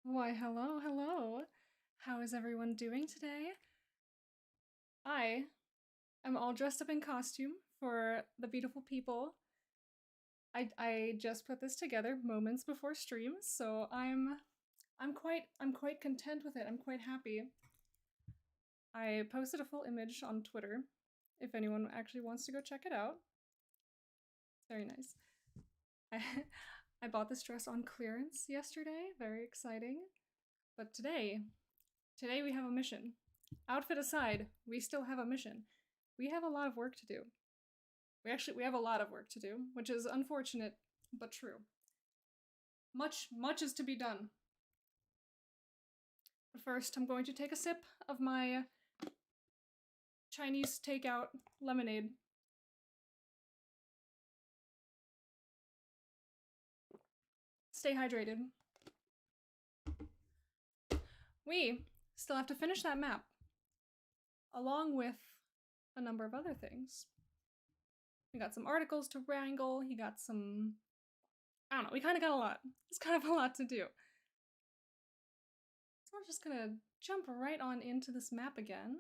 Why, hello, hello. How is everyone doing today? I am all dressed up in costume for the beautiful people. I just put this together moments before stream, so I'm quite content with it. I'm quite happy. I posted a full image on Twitter if anyone actually wants to go check it out. Very nice. I bought this dress on clearance yesterday. Very exciting. But today we have a mission. Outfit aside, we still have a mission. We have a lot of work to do. We have a lot of work to do, which is unfortunate, but true. Much is to be done. But first, I'm going to take a sip of my Chinese takeout lemonade. Stay hydrated. We still have to finish that map, along with a number of other things. We got some articles to wrangle, he got some... I don't know, we kind of got a lot. It's kind of a lot to do. So we're just gonna jump right on into this map again.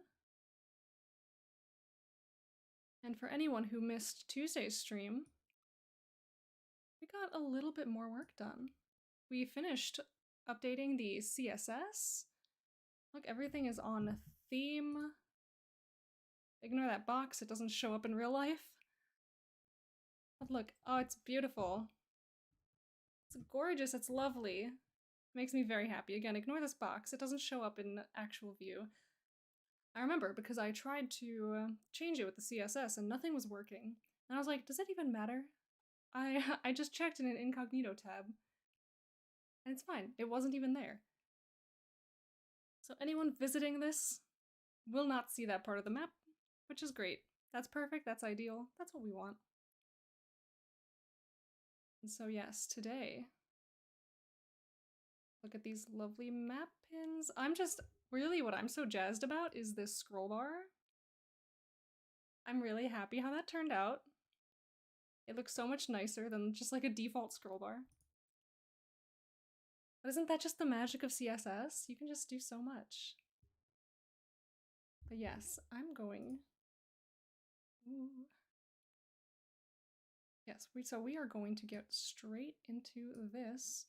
And for anyone who missed Tuesday's stream, we got a little bit more work done. We finished updating the CSS. Look, everything is on theme. Ignore that box, it doesn't show up in real life. But look, oh, it's beautiful. It's gorgeous, it's lovely. It makes me very happy. Again, ignore this box, it doesn't show up in actual view. I remember because I tried to change it with the CSS and nothing was working. And I was like, does it even matter? I just checked in an incognito tab. And it's fine, it wasn't even there. So anyone visiting this will not see that part of the map, which is great. That's perfect, that's ideal, that's what we want. And so yes, today, look at these lovely map pins. Really what I'm so jazzed about is this scroll bar. I'm really happy how that turned out. It looks so much nicer than just like a default scroll bar. But isn't that just the magic of CSS? You can just do so much. But yes, I'm going... Ooh. Yes, so we are going to get straight into this.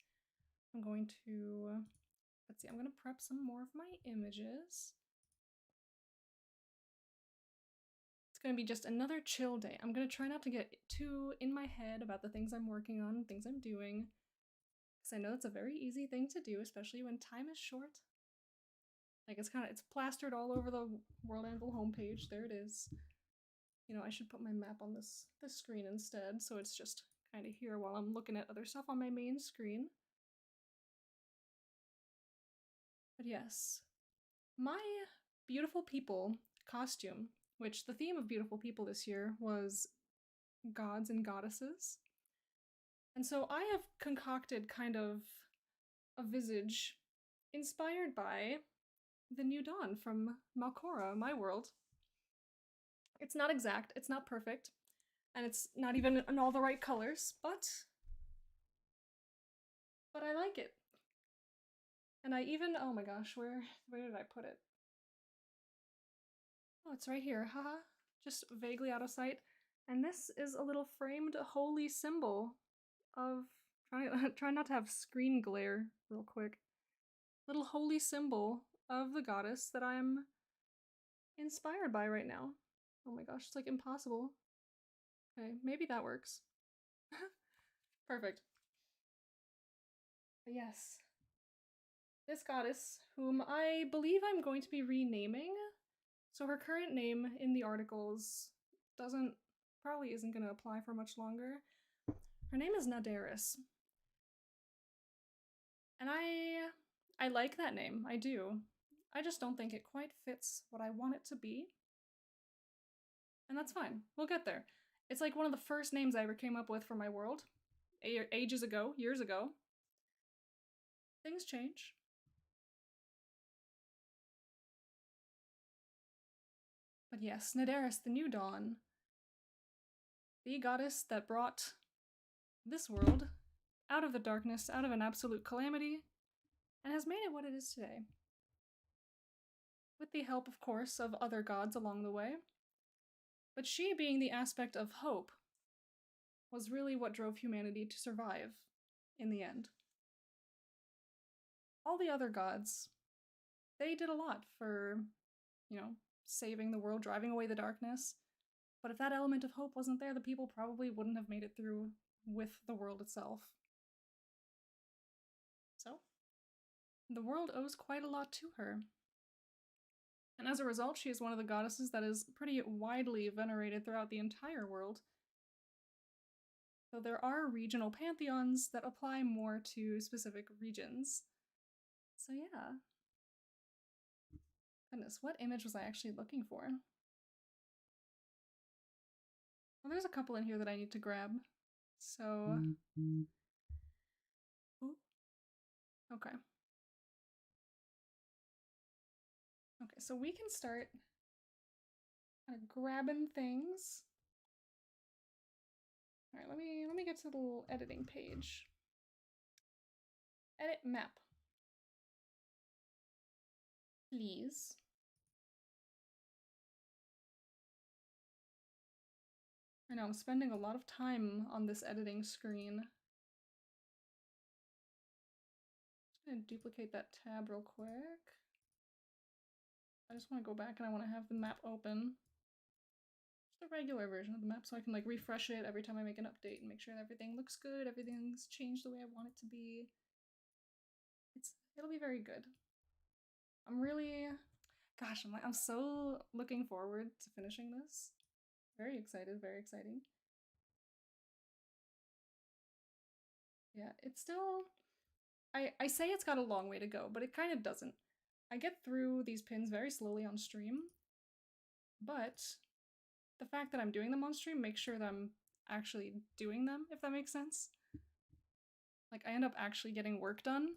I'm going to... Let's see, I'm going to prep some more of my images. It's going to be just another chill day. I'm going to try not to get too in my head about the things I'm working on, things I'm doing. Because I know that's a very easy thing to do, especially when time is short. Like, it's plastered all over the WorldAnvil homepage. There it is. You know, I should put my map on this screen instead, so it's just kind of here while I'm looking at other stuff on my main screen. But yes, my beautiful people costume which the theme of Beautiful People this year was gods and goddesses. And so I have concocted kind of a visage inspired by the New Dawn from Malcora, my world. It's not exact, it's not perfect, and it's not even in all the right colors, but I like it. And I even, oh my gosh, where did I put it? Oh, it's right here, haha. Just vaguely out of sight. And this is a little framed holy symbol of, try not to have screen glare real quick. Little holy symbol of the goddess that I'm inspired by right now. Oh my gosh, it's like impossible. Okay, maybe that works. Perfect. But yes. This goddess, whom I believe I'm going to be renaming. So her current name in the articles probably isn't going to apply for much longer. Her name is Nadaris. And I like that name, I do. I just don't think it quite fits what I want it to be. And that's fine, we'll get there. It's like one of the first names I ever came up with for my world. Ages ago, years ago. Things change. But yes, Nadaris, the New Dawn. The goddess that brought this world out of the darkness, out of an absolute calamity, and has made it what it is today. With the help, of course, of other gods along the way. But she, being the aspect of hope, was really what drove humanity to survive in the end. All the other gods, they did a lot for, saving the world, driving away the darkness. But if that element of hope wasn't there, the people probably wouldn't have made it through with the world itself. So, the world owes quite a lot to her. And as a result, she is one of the goddesses that is pretty widely venerated throughout the entire world. Though there are regional pantheons that apply more to specific regions. So yeah. Goodness, what image was I actually looking for? Well, there's a couple in here that I need to grab. So... Ooh. Okay. Okay, so we can start kind of grabbing things. All right, let me get to the little editing page. Edit map. Please. I know, I'm spending a lot of time on this editing screen. Just gonna duplicate that tab real quick. I just want to go back and I want to have the map open. Just a regular version of the map so I can like refresh it every time I make an update and make sure that everything looks good, everything's changed the way I want it to be. It'll be very good. I'm really, gosh, I'm so looking forward to finishing this. Very excited, very exciting. Yeah, it's still, I say it's got a long way to go, but it kind of doesn't. I get through these pins very slowly on stream, but the fact that I'm doing them on stream makes sure that I'm actually doing them, if that makes sense. Like, I end up actually getting work done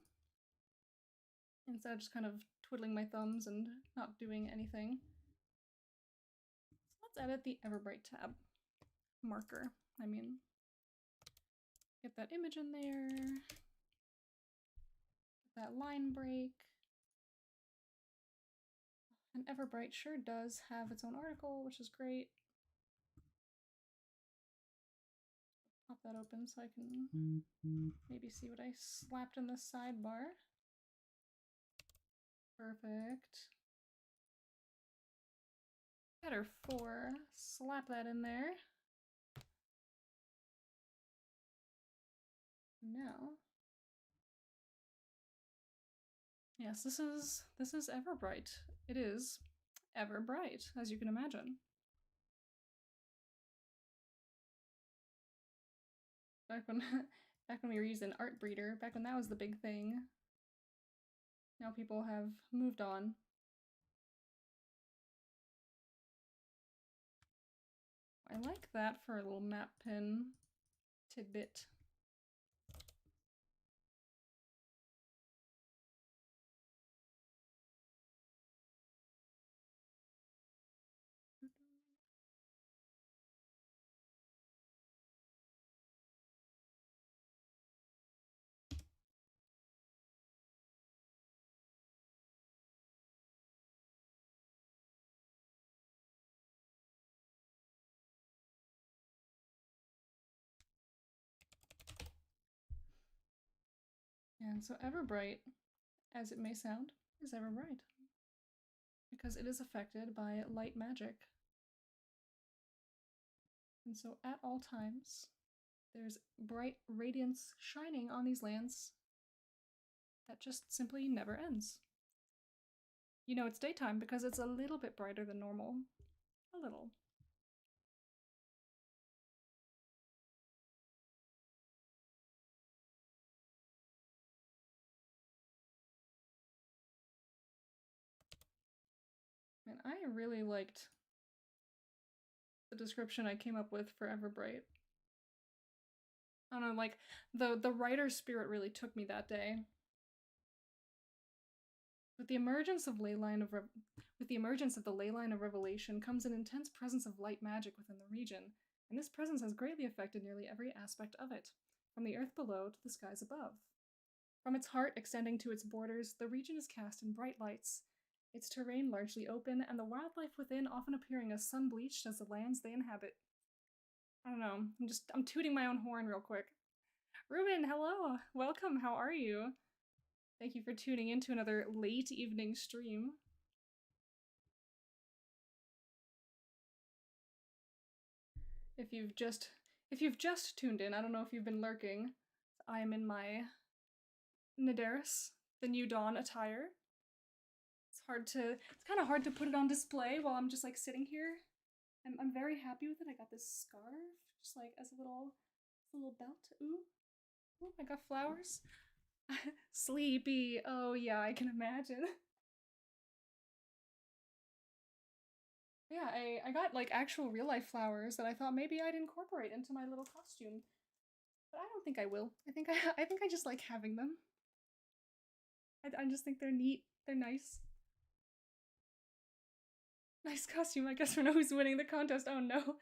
instead of just kind of twiddling my thumbs and not doing anything. So let's edit the Everbright tab. Marker, I mean. Get that image in there. Get that line break. And Everbright sure does have its own article, which is great. Pop that open so I can maybe see what I slapped in the sidebar. Perfect. Header 4, slap that in there. Now, yes, this is Everbright. It is Everbright, as you can imagine. Back when we were using Art Breeder, back when that was the big thing. Now people have moved on. I like that for a little map pin tidbit. And so Everbright, as it may sound, is ever bright. Because it is affected by light magic. And so at all times, there's bright radiance shining on these lands that just simply never ends. You know it's daytime because it's a little bit brighter than normal. A little. And I really liked the description I came up with for Everbright. I don't know, like, the writer's spirit really took me that day. With the emergence of the ley line of revelation comes an intense presence of light magic within the region, and this presence has greatly affected nearly every aspect of it, from the earth below to the skies above. From its heart extending to its borders, the region is cast in bright lights, its terrain largely open, and the wildlife within often appearing as sun-bleached as the lands they inhabit. I don't know, I'm tooting my own horn real quick. Ruben, hello! Welcome, how are you? Thank you for tuning in to another late evening stream. If you've just tuned in, I don't know if you've been lurking. I am in my Nadaris, the New Dawn attire. It's kind of hard to put it on display while I'm just like sitting here. I'm very happy with it. I got this scarf, just like as a little belt. Ooh, I got flowers. Sleepy. Oh yeah, I can imagine. Yeah, I got like actual real life flowers that I thought maybe I'd incorporate into my little costume. But I don't think I will. I think I just like having them. I just think they're neat. They're nice. Nice costume, I guess, for know who's winning the contest. Oh no.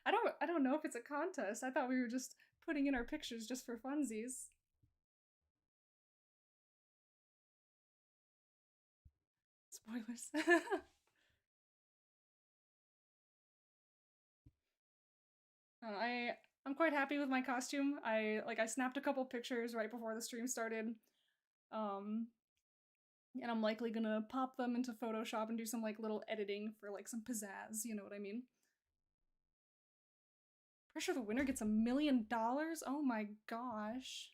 I don't know if it's a contest. I thought we were just putting in our pictures just for funsies. Spoilers. I'm quite happy with my costume. I snapped a couple pictures right before the stream started. And I'm likely gonna pop them into Photoshop and do some like little editing for like some pizzazz, you know what I mean? Pretty sure the winner gets $1 million? Oh my gosh.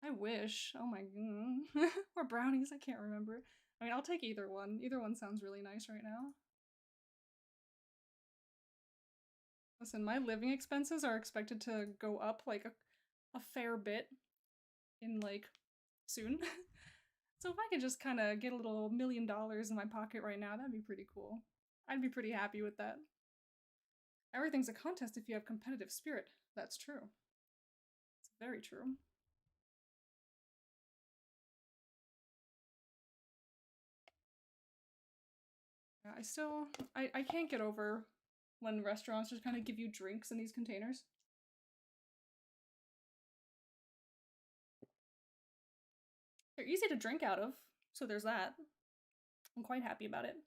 I wish. Oh my god. Or brownies, I can't remember. I mean, I'll take either one. Either one sounds really nice right now. Listen, my living expenses are expected to go up like a fair bit in like soon. So if I could just kind of get a little $1 million in my pocket right now, that'd be pretty cool. I'd be pretty happy with that. Everything's a contest if you have competitive spirit. That's true. It's very true. Yeah, I can't get over when restaurants just kind of give you drinks in these containers. They're easy to drink out of, so there's that. I'm quite happy about it.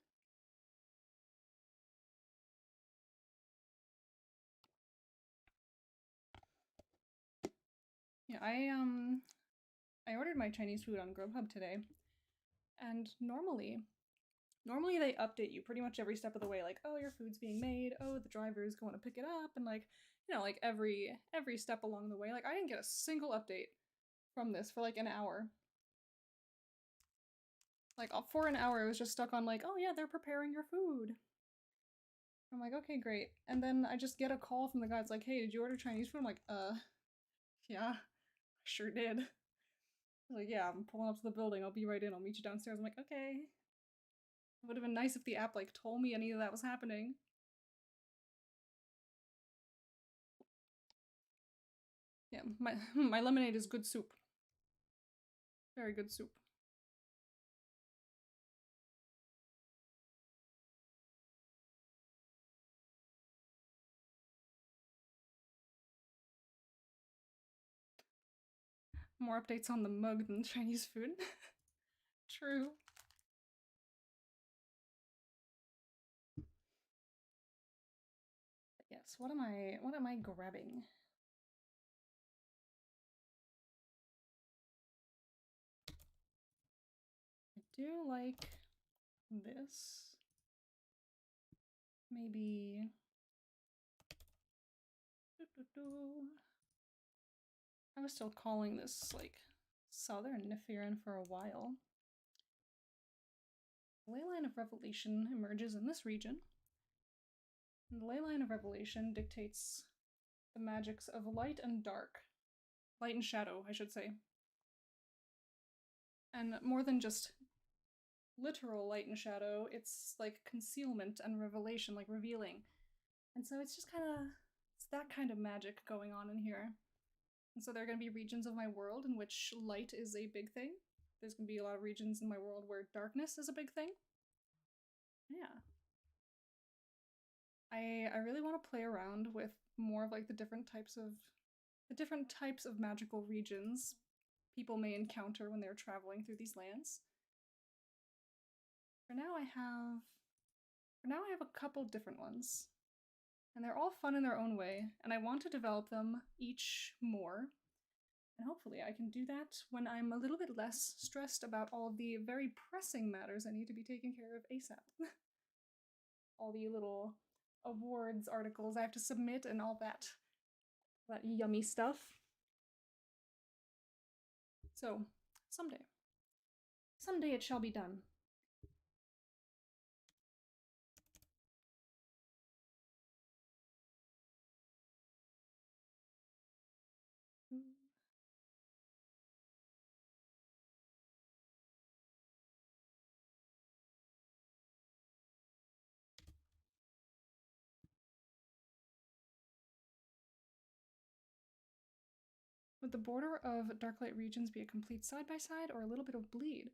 Yeah, I ordered my Chinese food on Grubhub today, and normally they update you pretty much every step of the way, like, oh, your food's being made, oh, the driver is going to pick it up, and like, you know, like every step along the way. Like, I didn't get a single update from this for like an hour. Like, for an hour, I was just stuck on like, oh yeah, they're preparing your food. I'm like, okay, great. And then I just get a call from the guy. It's like, hey, did you order Chinese food? I'm like, yeah, I sure did. Like, yeah, I'm pulling up to the building. I'll be right in. I'll meet you downstairs. I'm like, okay. It would have been nice if the app like told me any of that was happening. Yeah, my lemonade is good soup. Very good soup. More updates on the mug than Chinese food. True. But yes, what am I grabbing? I do like this. Maybe I was still calling this like Southern Nifiran for a while. The ley line of revelation emerges in this region. And the ley line of revelation dictates the magics of light and dark. Light and shadow, I should say. And more than just literal light and shadow, it's like concealment and revelation, like revealing. And so it's just kind of, it's that kind of magic going on in here. And so there are going to be regions of my world in which light is a big thing. There's going to be a lot of regions in my world where darkness is a big thing. Yeah. I really want to play around with more of like the different types of magical regions people may encounter when they're traveling through these lands. For now I have a couple different ones. And they're all fun in their own way, and I want to develop them each more. And hopefully I can do that when I'm a little bit less stressed about all of the very pressing matters I need to be taking care of ASAP. All the little awards articles I have to submit and all that yummy stuff. So, someday it shall be done. Would the border of Darklight regions be a complete side-by-side or a little bit of bleed?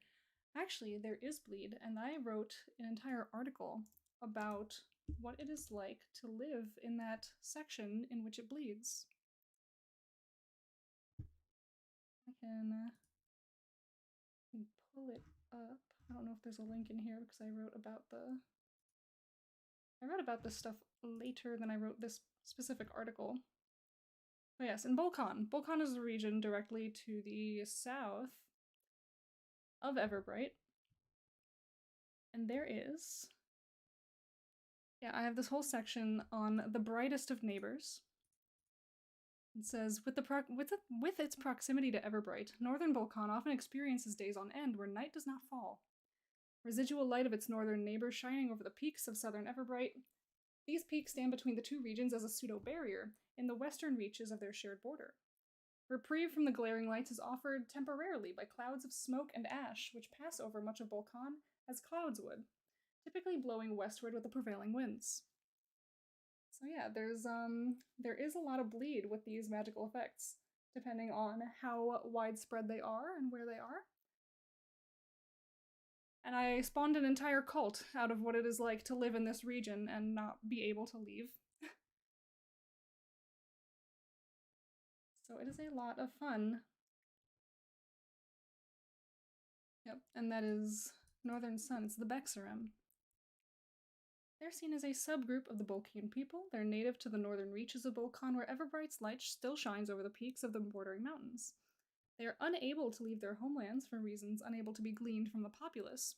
Actually, there is bleed, and I wrote an entire article about what it is like to live in that section in which it bleeds. I can pull it up. I don't know if there's a link in here because I wrote about this stuff later than I wrote this specific article. But yes, in Bolkan. Bolkan is the region directly to the south of Everbright. And there is... Yeah, I have this whole section on the brightest of neighbors. It says, with its proximity to Everbright, northern Bolkan often experiences days on end where night does not fall. Residual light of its northern neighbor shining over the peaks of southern Everbright. These peaks stand between the two regions as a pseudo-barrier in the western reaches of their shared border. Reprieve from the glaring lights is offered temporarily by clouds of smoke and ash, which pass over much of Bolkan as clouds would, typically blowing westward with the prevailing winds. So yeah, there is a lot of bleed with these magical effects, depending on how widespread they are and where they are. And I spawned an entire cult out of what it is like to live in this region and not be able to leave. So it is a lot of fun. Yep, and that is Northern Sun. It's the Bexarim. They're seen as a subgroup of the Bolkan people. They're native to the northern reaches of Bolkan, where Everbright's light still shines over the peaks of the bordering mountains. They are unable to leave their homelands for reasons unable to be gleaned from the populace.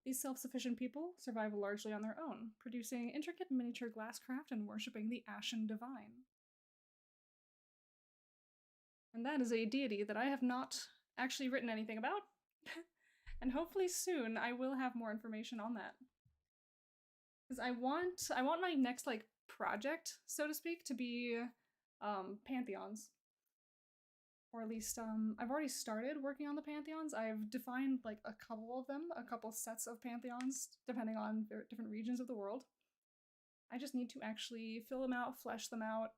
These self-sufficient people survive largely on their own, producing intricate miniature glasscraft and worshipping the Ashen Divine. And that is a deity that I have not actually written anything about, and hopefully soon I will have more information on that. Because I want my next like project, so to speak, to be pantheons. Or at least I've already started working on the pantheons. I've defined like a couple of them, a couple sets of pantheons, depending on different regions of the world. I just need to actually fill them out, flesh them out,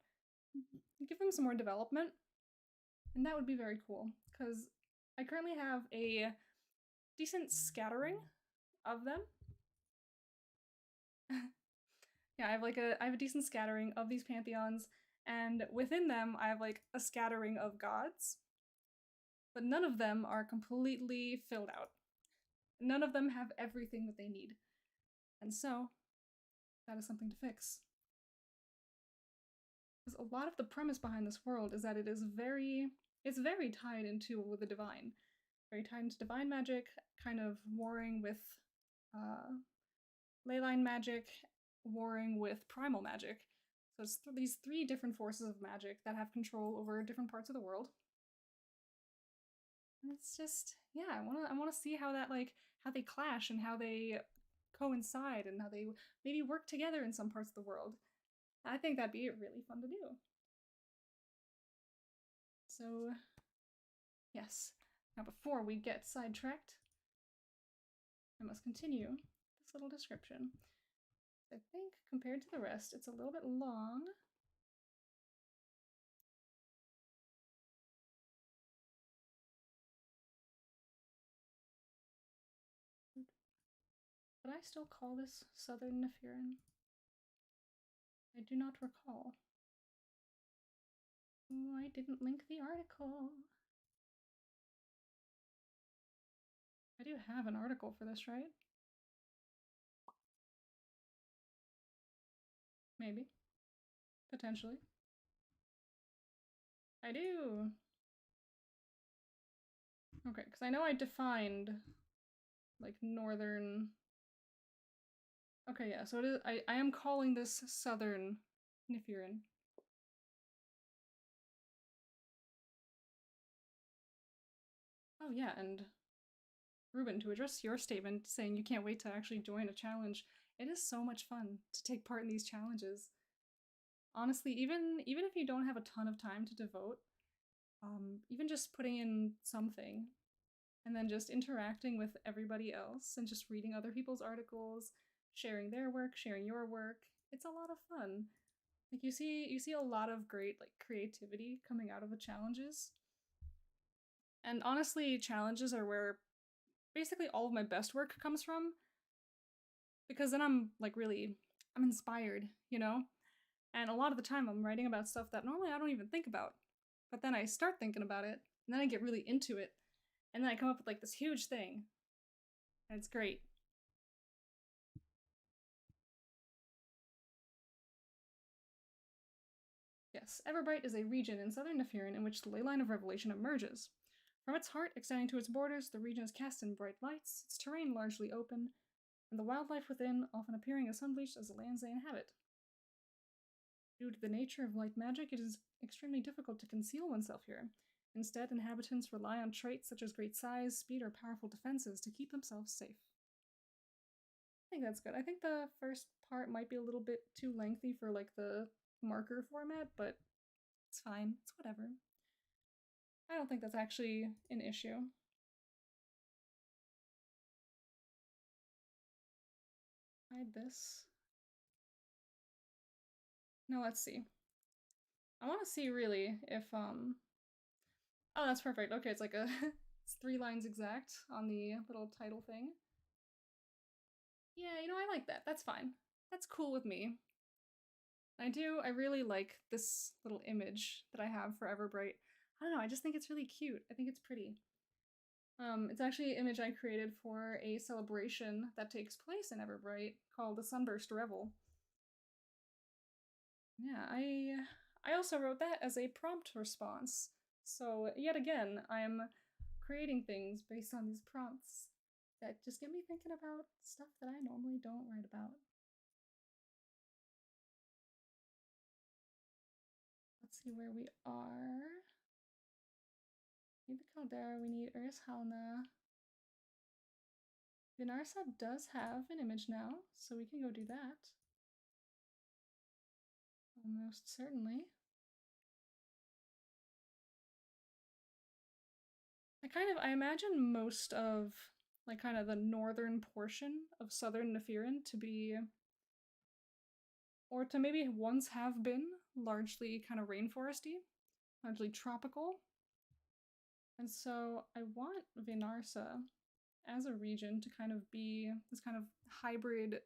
give them some more development. And that would be very cool, because I currently have a decent scattering of them. Yeah, I have a decent scattering of these pantheons, and within them I have like a scattering of gods. But none of them are completely filled out. None of them have everything that they need. And so, that is something to fix. Because a lot of the premise behind this world is that it's very tied into the divine. Very tied into divine magic, kind of warring with leyline magic, warring with primal magic. So it's these three different forces of magic that have control over different parts of the world. And it's just, yeah, I wanna see how that how they clash and how they coincide and how they maybe work together in some parts of the world. I think that'd be really fun to do. So, yes. Now before we get sidetracked, I must continue this little description. I think compared to the rest, it's a little bit long. But I still call this Southern Nefirin? I do not recall. Oh, I didn't link the article. I do have an article for this, right? Maybe. Potentially. I do! Okay, because I know I defined, like, northern... Okay, yeah, so it is. I am calling this Southern Nefirin. Oh yeah, and Ruben, to address your statement saying you can't wait to actually join a challenge, it is so much fun to take part in these challenges. Honestly, even if you don't have a ton of time to devote, even just putting in something and then just interacting with everybody else and just reading other people's articles, sharing their work, sharing your work, it's a lot of fun. Like you see a lot of great like creativity coming out of the challenges. And honestly, challenges are where basically all of my best work comes from, because then I'm inspired, you know? And a lot of the time I'm writing about stuff that normally I don't even think about. But then I start thinking about it, and then I get really into it, and then I come up with like this huge thing. And it's great. Yes, Everbright is a region in southern Nefirin in which the ley line of revelation emerges. From its heart, extending to its borders, the region is cast in bright lights, its terrain largely open, and the wildlife within often appearing as unleashed as the lands they inhabit. Due to the nature of light magic, it is extremely difficult to conceal oneself here. Instead, inhabitants rely on traits such as great size, speed, or powerful defenses to keep themselves safe. I think that's good. I think the first part might be a little bit too lengthy for like the marker format, but it's fine. It's whatever. I don't think that's actually an issue. Hide this. Now let's see. I want to see really if oh, that's perfect. Okay, it's like a it's 3 lines exact on the little title thing. Yeah, you know, I like that. That's fine. That's cool with me. I really like this little image that I have for Everbright. I don't know, I just think it's really cute. I think it's pretty. It's actually an image I created for a celebration that takes place in Everbright called the Sunburst Revel. Yeah, I also wrote that as a prompt response. So yet again, I'm creating things based on these prompts that just get me thinking about stuff that I normally don't write about. Let's see where we are. We need the caldera, we need Halna. Vinarsa does have an image now, so we can go do that. Almost certainly. I imagine most of like kind of the northern portion of southern Nefirin to be, or to maybe once have been, largely kind of rainforesty, largely tropical. And so I want Vinarsa as a region to kind of be this kind of hybrid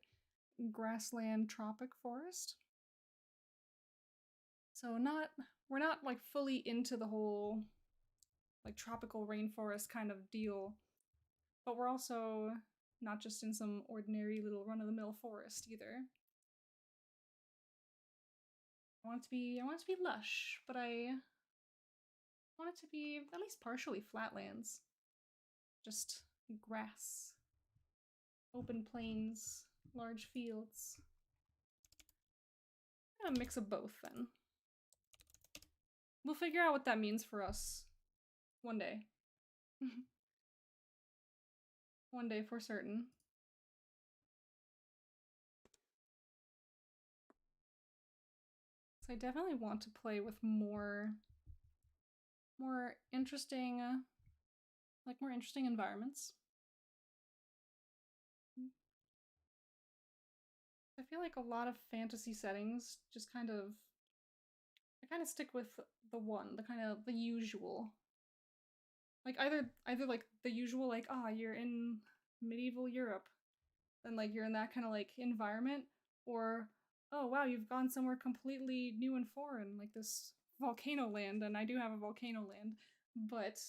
grassland tropic forest. So we're not like fully into the whole like tropical rainforest kind of deal, but we're also not just in some ordinary little run-of-the-mill forest either. I want it to be lush, but I want it to be at least partially flatlands. Just grass, open plains, large fields. A mix of both then. We'll figure out what that means for us one day. One day for certain. So I definitely want to play with more interesting more interesting environments. I feel like a lot of fantasy settings just kind of stick with the one, the usual. Like either like the usual like, ah, you're in medieval Europe, then like you're in that kind of like environment, or oh wow, you've gone somewhere completely new and foreign, like this volcano land, and I do have a volcano land, but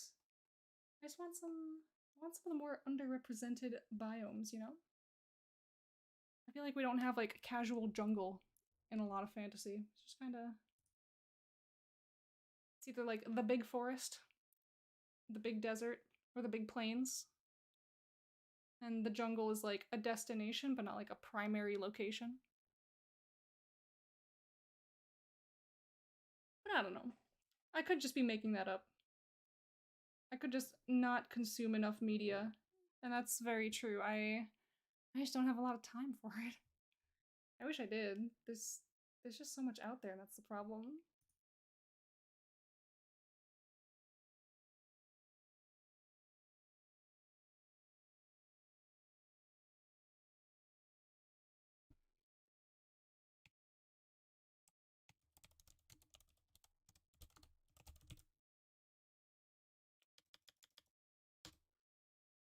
I just want of the more underrepresented biomes, you know? I feel like we don't have like casual jungle in a lot of fantasy. It's just kind of, it's either like the big forest, the big desert, or the big plains. And the jungle is like a destination, but not like a primary location. But I don't know. I could just be making that up. I could just not consume enough media. And that's very true. I just don't have a lot of time for it. I wish I did. There's just so much out there, and that's the problem.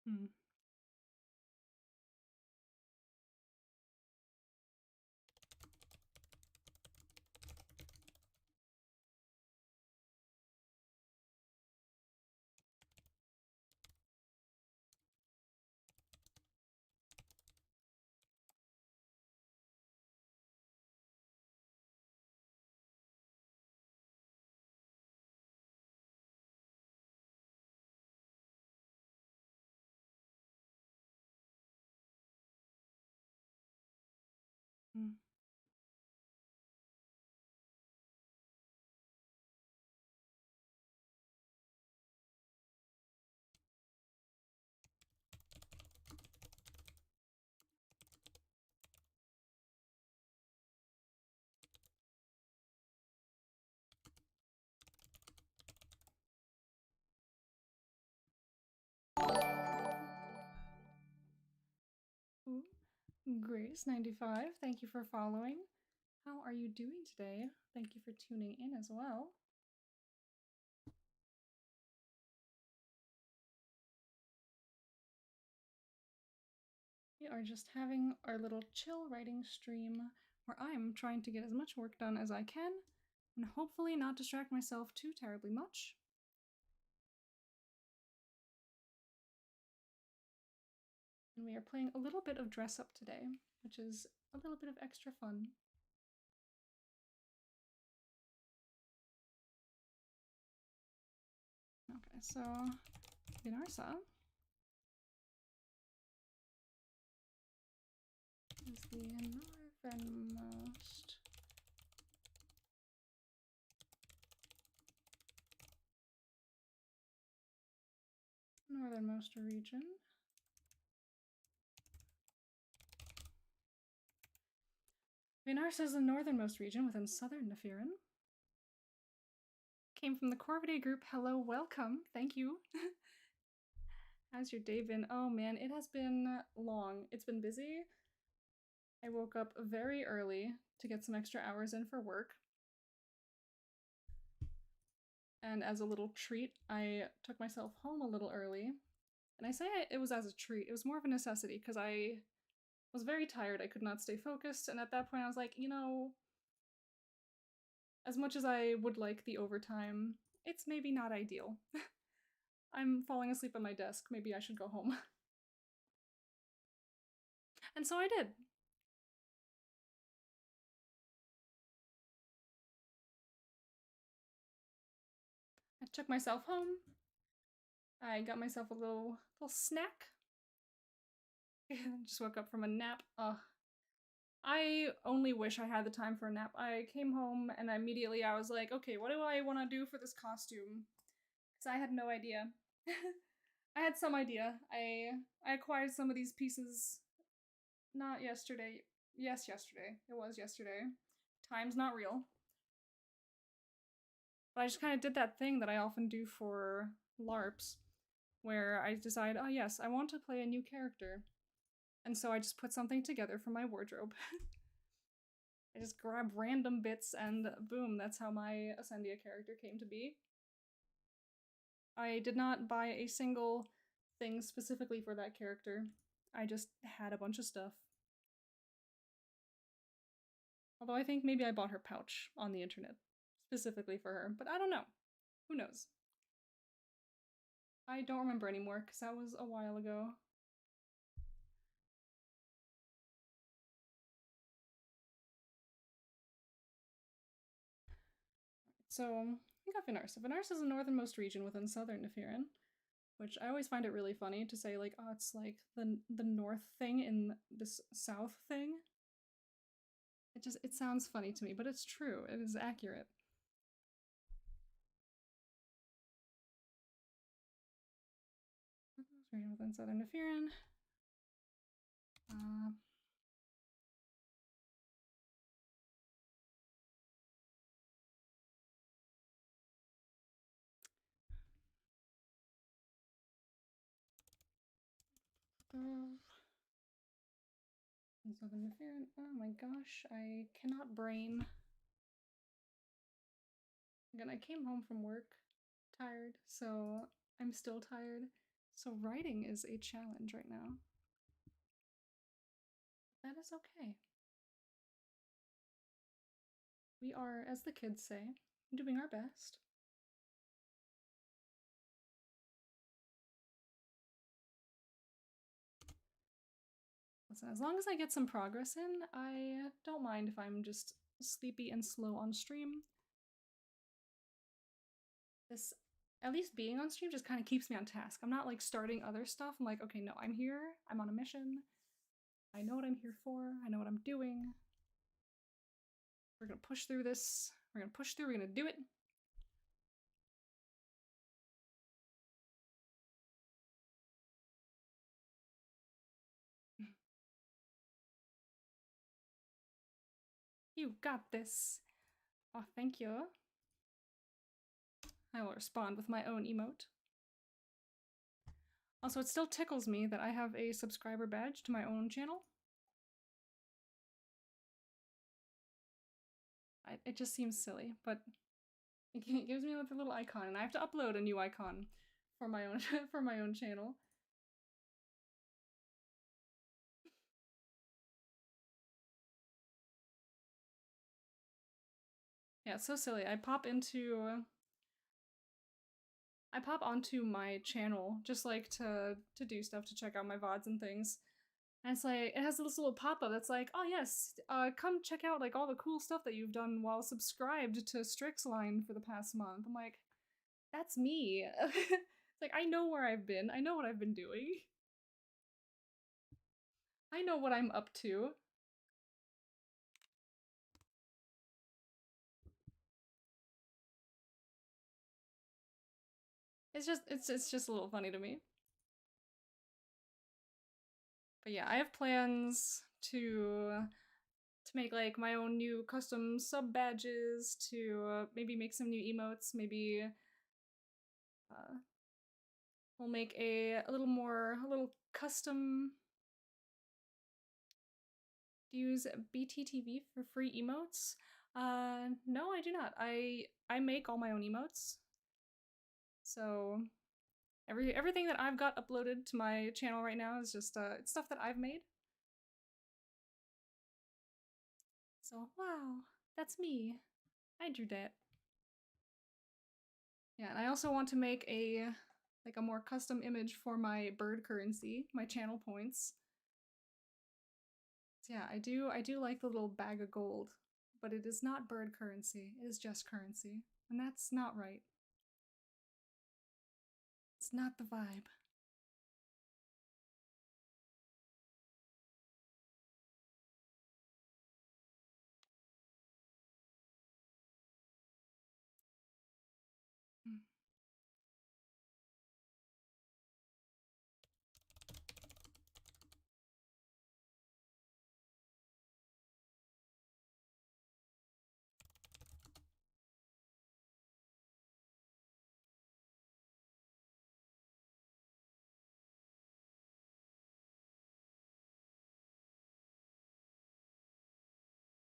Hmm. Hmm. Ooh. Grace95, thank you for following. How are you doing today? Thank you for tuning in as well. We are just having our little chill writing stream where I'm trying to get as much work done as I can and hopefully not distract myself too terribly much. And we are playing a little bit of dress up today, which is a little bit of extra fun. Okay, so Vinarsa is the northernmost region. Vinarsa is the northernmost region within southern Nefirin. Came from the Corvidae group. Hello, welcome. Thank you. How's your day been? Oh man, it has been long. It's been busy. I woke up very early to get some extra hours in for work. And as a little treat, I took myself home a little early. And I say it was as a treat. It was more of a necessity because I was very tired. I could not stay focused. And at that point, I was like, you know, as much as I would like the overtime, it's maybe not ideal. I'm falling asleep at my desk. Maybe I should go home. And so I did. I took myself home. I got myself a little snack. Just woke up from a nap. I only wish I had the time for a nap. I came home and immediately I was like, okay, what do I want to do for this costume? Because I had no idea. I had some idea. I acquired some of these pieces not yesterday. Yes, yesterday. It was yesterday. Time's not real. But I just kind of did that thing that I often do for LARPs, where I decide, oh yes, I want to play a new character. And so I just put something together for my wardrobe. I just grab random bits and boom, that's how my Ascendia character came to be. I did not buy a single thing specifically for that character. I just had a bunch of stuff. Although I think maybe I bought her pouch on the internet specifically for her, but I don't know. Who knows? I don't remember anymore because that was a while ago. So, we got Vinarsa. Vinarsa is the northernmost region within southern Nefirin, which I always find it really funny to say, like, oh, it's like the north thing in this south thing. It sounds funny to me, but it's true. It is accurate. Region within southern Nefirin. Southern Nefirin. Oh my gosh, I cannot brain. Again, I came home from work tired, so I'm still tired. So writing is a challenge right now. That is okay. We are, as the kids say, doing our best. Listen, as long as I get some progress in, I don't mind if I'm just sleepy and slow on stream. This, at least being on stream, just kind of keeps me on task. I'm not like starting other stuff. I'm like, okay, no, I'm here. I'm on a mission. I know what I'm here for. I know what I'm doing. We're gonna push through this. We're gonna push through. We're gonna do it. You got this. Oh, thank you. I will respond with my own emote. Also, it still tickles me that I have a subscriber badge to my own channel. It just seems silly, but it gives me like a little icon, and I have to upload a new icon for my own for my own channel. Yeah, it's so silly. I pop onto my channel just like to do stuff, to check out my VODs and things. And it's like, it has this little pop-up that's like, oh yes, come check out like all the cool stuff that you've done while subscribed to Strixline for the past month. I'm like, that's me. It's like, I know where I've been. I know what I've been doing. I know what I'm up to. It's just a little funny to me. But yeah, I have plans to make like my own new custom sub badges, to maybe make some new emotes, maybe we'll make a little custom. Do you use BTTV for free emotes? No, I do not. I make all my own emotes. So everything that I've got uploaded to my channel right now is just it's stuff that I've made. So wow, that's me. I drew that. Yeah, and I also want to make a more custom image for my bird currency, my channel points. So yeah, I do like the little bag of gold, but it is not bird currency. It is just currency, and that's not right. It's not the vibe. Hmm.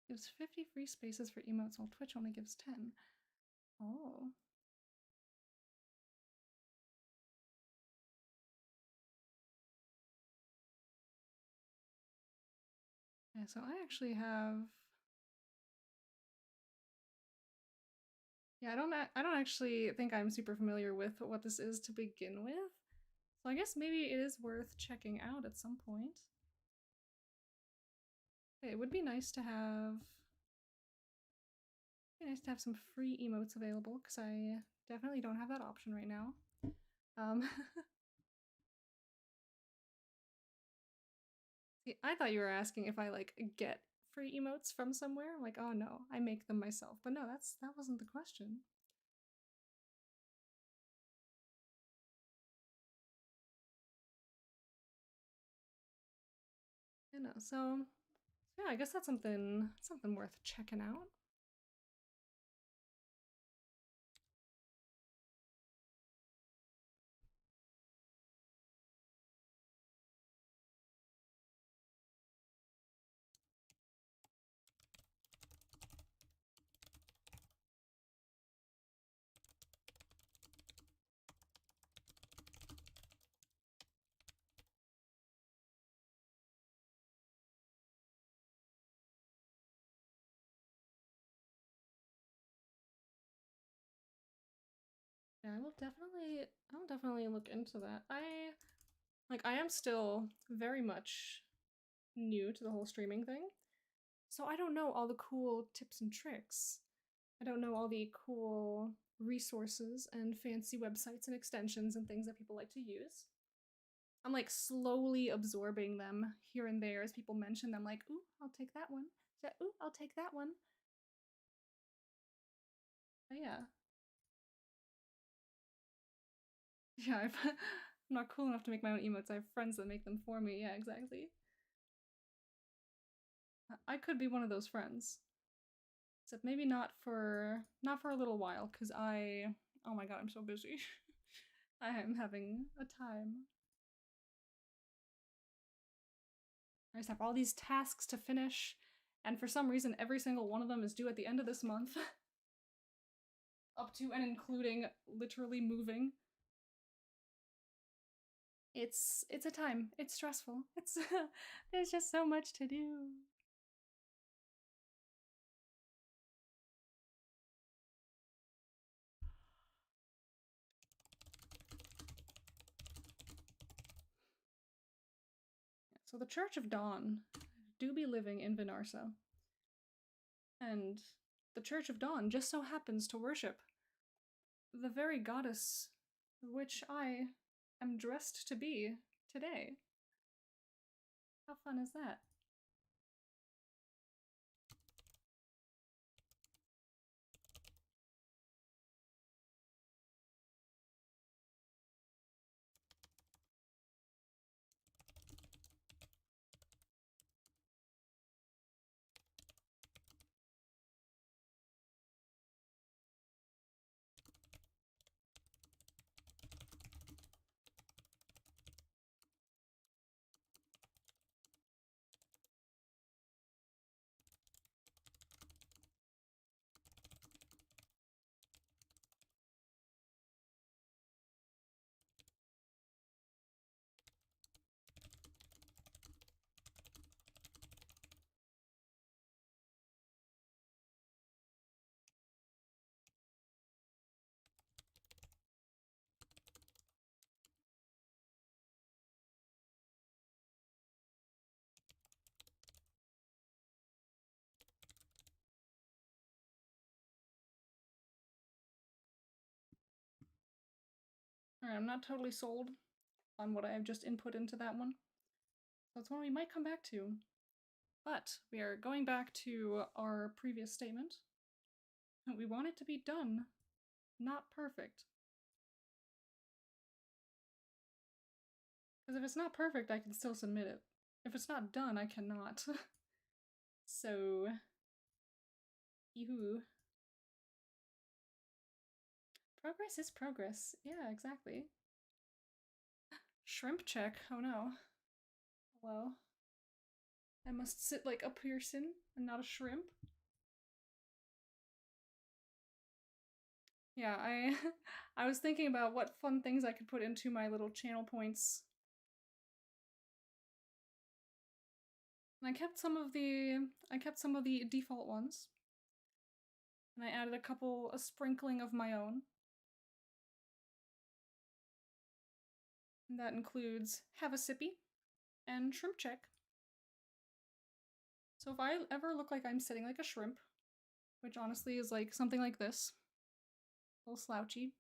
Gives 50 free spaces for emotes while Twitch only gives 10. Oh. Yeah, so I actually have... Yeah, I don't actually think I'm super familiar with what this is to begin with. So I guess maybe it is worth checking out at some point. It would be nice to have... some free emotes available, because I definitely don't have that option right now. See, I thought you were asking if I like get free emotes from somewhere. Like, oh no, I make them myself. But no, that wasn't the question. You know, so yeah, I guess that's something worth checking out. Yeah, I'll definitely look into that. I am still very much new to the whole streaming thing. So I don't know all the cool tips and tricks. I don't know all the cool resources and fancy websites and extensions and things that people like to use. I'm like slowly absorbing them here and there as people mention them, like, ooh, I'll take that one. Ooh, I'll take that one. But yeah. Yeah, I'm not cool enough to make my own emotes. I have friends that make them for me. Yeah, exactly. I could be one of those friends. Except maybe not for a little while, because oh my god, I'm so busy. I am having a time. I just have all these tasks to finish, and for some reason every single one of them is due at the end of this month. Up to and including literally moving. It's a time. It's stressful. It's there's just so much to do. So the Church of Dawn do be living in Vinarsa. And the Church of Dawn just so happens to worship the very goddess which I am dressed to be today. How fun is that? Alright, I'm not totally sold on what I have just input into that one. So it's one we might come back to. But we are going back to our previous statement. We want it to be done, not perfect. Because if it's not perfect, I can still submit it. If it's not done, I cannot. So, yoo-hoo. Progress is progress. Yeah, exactly. Shrimp check. Oh no. Hello. I must sit like a person and not a shrimp. Yeah, I was thinking about what fun things I could put into my little channel points. And I kept some of the default ones. And I added a sprinkling of my own. And that includes have a sippy and shrimp check. So if I ever look like I'm sitting like a shrimp, which honestly is like something like this, a little slouchy,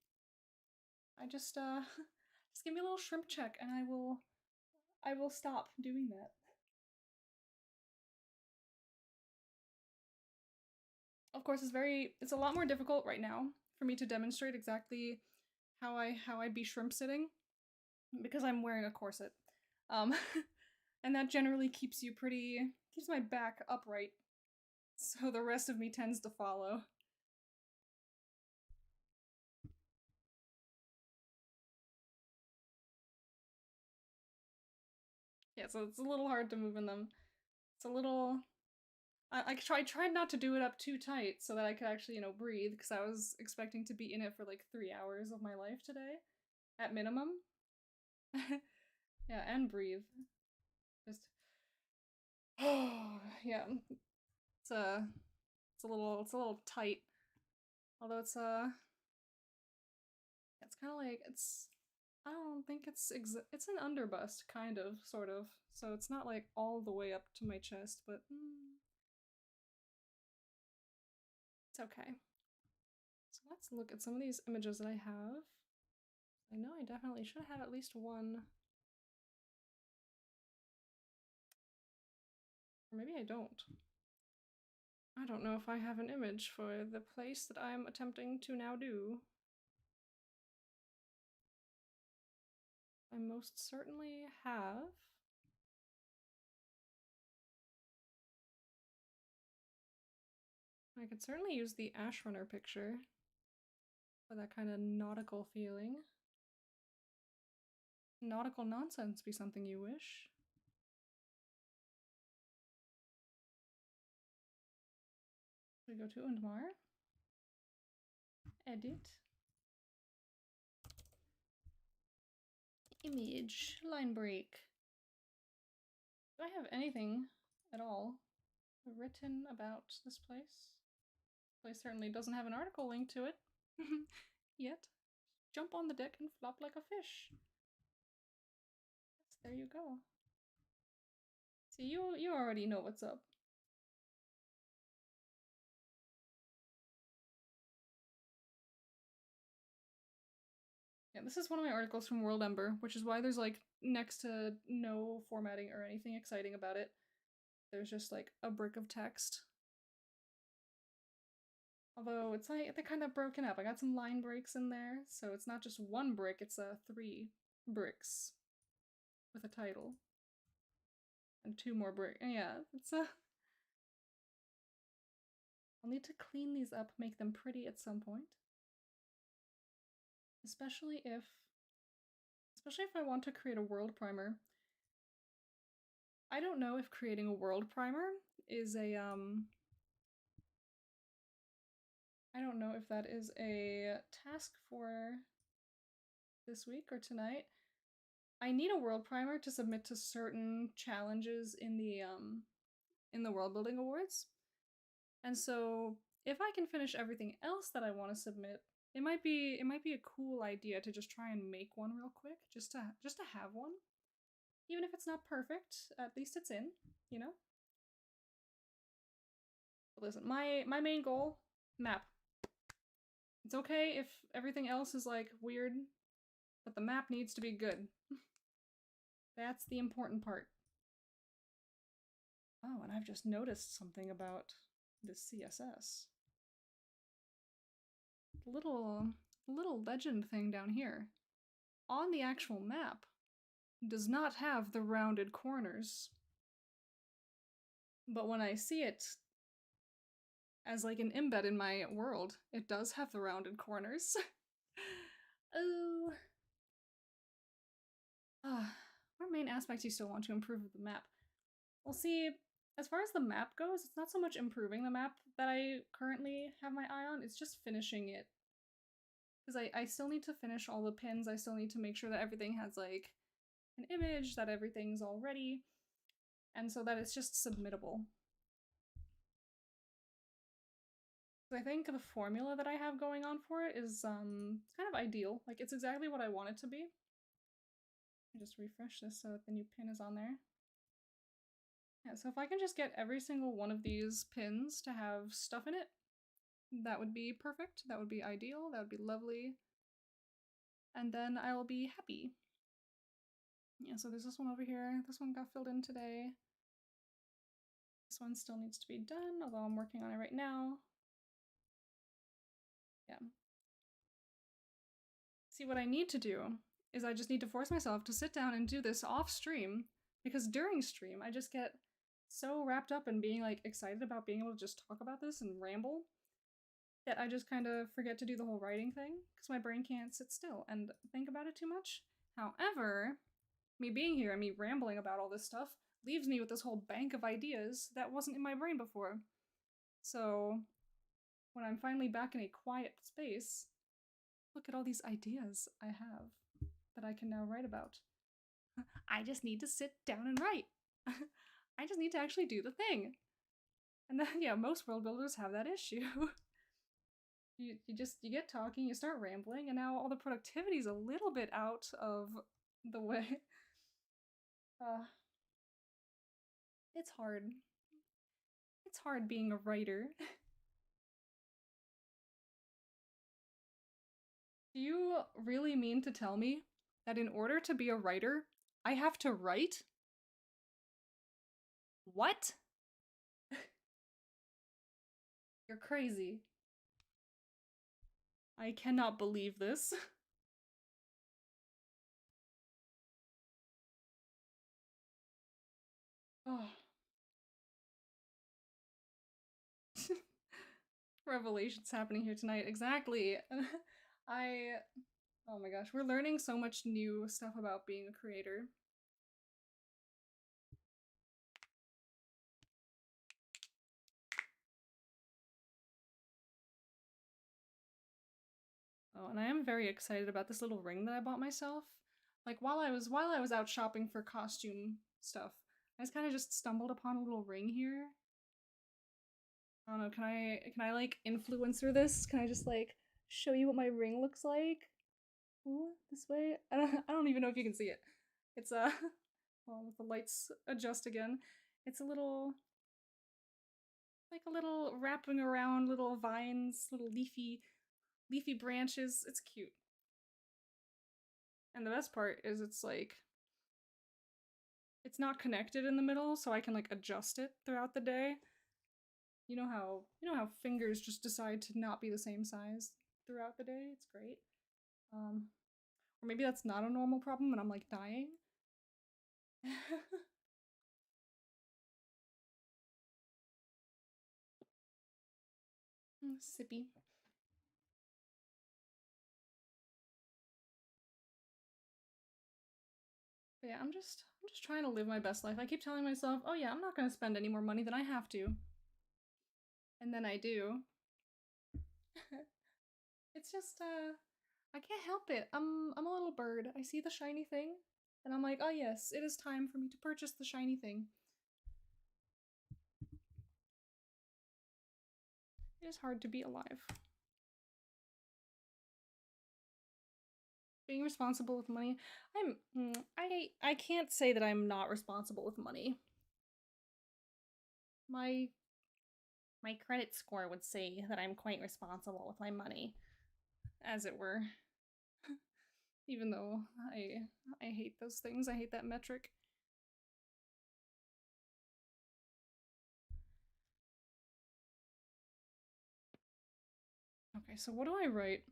I just just give me a little shrimp check and I will stop doing that. Of course, it's a lot more difficult right now for me to demonstrate exactly how I be shrimp sitting because I'm wearing a corset. And that generally keeps my back upright. So the rest of me tends to follow. Yeah, so it's a little hard to move in them. It's a little I tried not to do it up too tight so that I could actually, you know, breathe, because I was expecting to be in it for like 3 hours of my life today, at minimum. Yeah, and breathe. Just yeah. It's a little tight. Although it's kind of like I don't think it's an underbust, kind of, sort of. So it's not like all the way up to my chest, but it's okay. So let's look at some of these images that I have. I know I definitely should have at least one. Or maybe I don't. I don't know if I have an image for the place that I'm attempting to now do. I most certainly have. I could certainly use the Ash Runner picture for that kind of nautical feeling. Nautical nonsense be something you wish. We go to Undmar. Edit. Image. Line break. Do I have anything at all written about this place? Place certainly doesn't have an article link to it. Yet. Jump on the deck and flop like a fish. Yes, there you go. See, you already know what's up. Yeah, this is one of my articles from WorldAnvil, which is why there's like next to no formatting or anything exciting about it. There's just like a brick of text. Although it's like they're kind of broken up. I got some line breaks in there, so it's not just one brick, it's 3 bricks with a title. And 2 more bricks. Yeah, it's I'll need to clean these up, make them pretty at some point. Especially if I want to create a world primer. I don't know if creating a world primer is a I don't know if that is a task for this week or tonight. I need a world primer to submit to certain challenges in the world building awards. And so if I can finish everything else that I want to submit, it might be a cool idea to just try and make one real quick, just to have one. Even if it's not perfect, at least it's in, you know? But listen, my main goal, map. It's okay if everything else is like weird, but the map needs to be good. That's the important part. Oh, and I've just noticed something about this CSS. The little legend thing down here on the actual map does not have the rounded corners. But when I see it as like an embed in my world, it does have the rounded corners. Oh. What main aspects you still want to improve with the map? Well, see, as far as the map goes, it's not so much improving the map that I currently have my eye on, it's just finishing it. Because I still need to finish all the pins, I still need to make sure that everything has like an image, that everything's all ready, and so that it's just submittable. So I think the formula that I have going on for it is kind of ideal. Like, it's exactly what I want it to be. Just refresh this so that the new pin is on there. Yeah, so if I can just get every single one of these pins to have stuff in it, that would be perfect, that would be ideal, that would be lovely. And then I will be happy. Yeah, so there's this one over here. This one got filled in today. This one still needs to be done, although I'm working on it right now. Yeah. See, what I need to do is I just need to force myself to sit down and do this off stream, because during stream I just get so wrapped up in being like excited about being able to just talk about this and ramble that I just kind of forget to do the whole writing thing because my brain can't sit still and think about it too much. However, me being here and me rambling about all this stuff leaves me with this whole bank of ideas that wasn't in my brain before. So when I'm finally back in a quiet space, look at all these ideas I have that I can now write about. I just need to sit down and write. I just need to actually do the thing. And then, yeah, most world builders have that issue. you get talking, you start rambling, and now all the productivity is a little bit out of the way. It's hard. It's hard being a writer. Do you really mean to tell me that in order to be a writer, I have to write? What? You're crazy. I cannot believe this. Oh. Revelations happening here tonight. Exactly. Oh my gosh, we're learning so much new stuff about being a creator. Oh, and I am very excited about this little ring that I bought myself. Like while I was out shopping for costume stuff, I just kind of just stumbled upon a little ring here. I don't know, can I like influencer this? Can I just like show you what my ring looks like? Ooh, this way? I don't even know if you can see it. It's well, if the lights adjust again. It's a little wrapping around little vines, little leafy branches. It's cute. And the best part is it's like it's not connected in the middle, so I can like adjust it throughout the day. You know how fingers just decide to not be the same size throughout the day? It's great. Or maybe that's not a normal problem and I'm like dying. Sippy. But yeah, I'm just trying to live my best life. I keep telling myself, oh yeah, I'm not gonna spend any more money than I have to. And then I do. It's just, I can't help it. I'm a little bird. I see the shiny thing, and I'm like, oh yes, it is time for me to purchase the shiny thing. It is hard to be alive. Being responsible with money. I can't say that I'm not responsible with money. My credit score would say that I'm quite responsible with my money, as it were. even though I hate those things. I hate that metric. Okay, so what do I write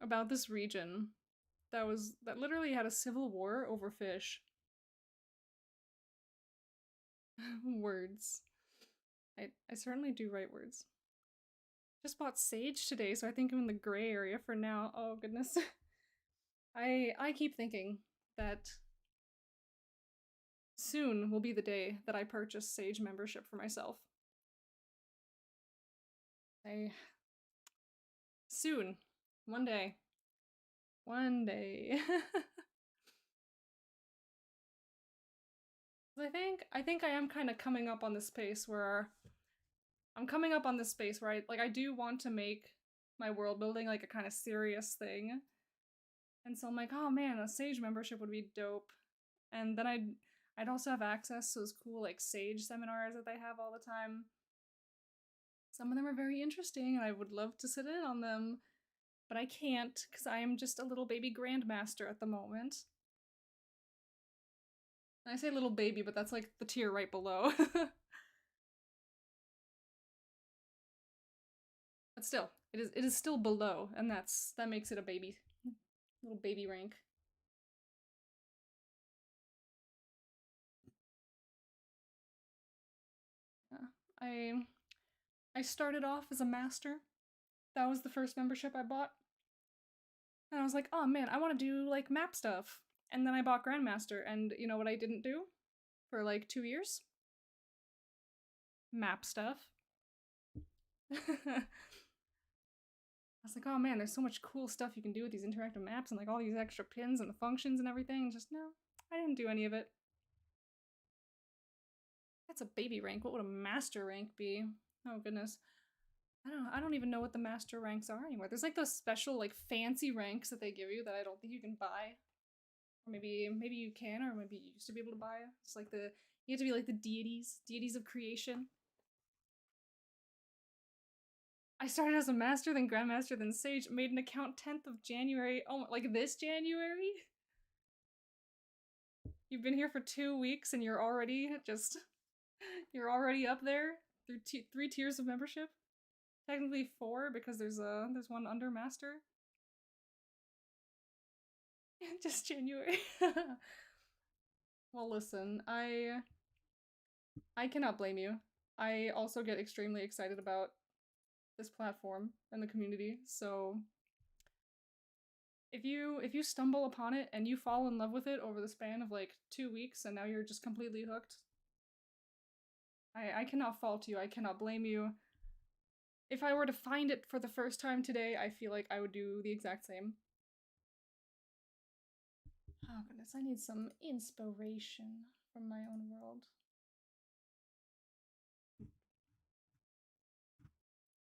about this region that literally had a civil war over fish? Words. I certainly do write words. Just bought sage today, so I think I'm in the gray area for now. Oh goodness. I keep thinking that soon will be the day that I purchase sage membership for myself. Soon. One day. One day. I think I am kind of coming up on this pace where I do want to make my world building like a kind of serious thing. And so I'm like, oh man, a sage membership would be dope. And then I'd also have access to those cool like sage seminars that they have all the time. Some of them are very interesting and I would love to sit in on them, but I can't because I am just a little baby grandmaster at the moment. And I say little baby, but that's like the tier right below. But still, it is still below, and that makes it a baby. Little baby rank. Yeah. I started off as a master. That was the first membership I bought. And I was like, oh man, I want to do like map stuff. And then I bought Grandmaster, and you know what I didn't do for like 2 years? Map stuff. I was like, oh man, there's so much cool stuff you can do with these interactive maps and like all these extra pins and the functions and everything. And just no, I didn't do any of it. That's a baby rank. What would a master rank be? Oh goodness. I don't even know what the master ranks are anymore. There's like those special like fancy ranks that they give you that I don't think you can buy. Or maybe you can, or maybe you used to be able to buy. It's like you have to be like the deities of creation. I started as a master, then grandmaster, then sage. Made an account 10th of January. Oh, like this January? You've been here for 2 weeks and you're already up there through 3 tiers of membership. Technically 4 because there's one under master. Just January. Well, listen, I cannot blame you. I also get extremely excited about this platform and the community, so if you stumble upon it and you fall in love with it over the span of like 2 weeks and now you're just completely hooked, I cannot fault you. I cannot blame you. If I were to find it for the first time today, I feel like I would do the exact same. Oh goodness, I need some inspiration from my own world.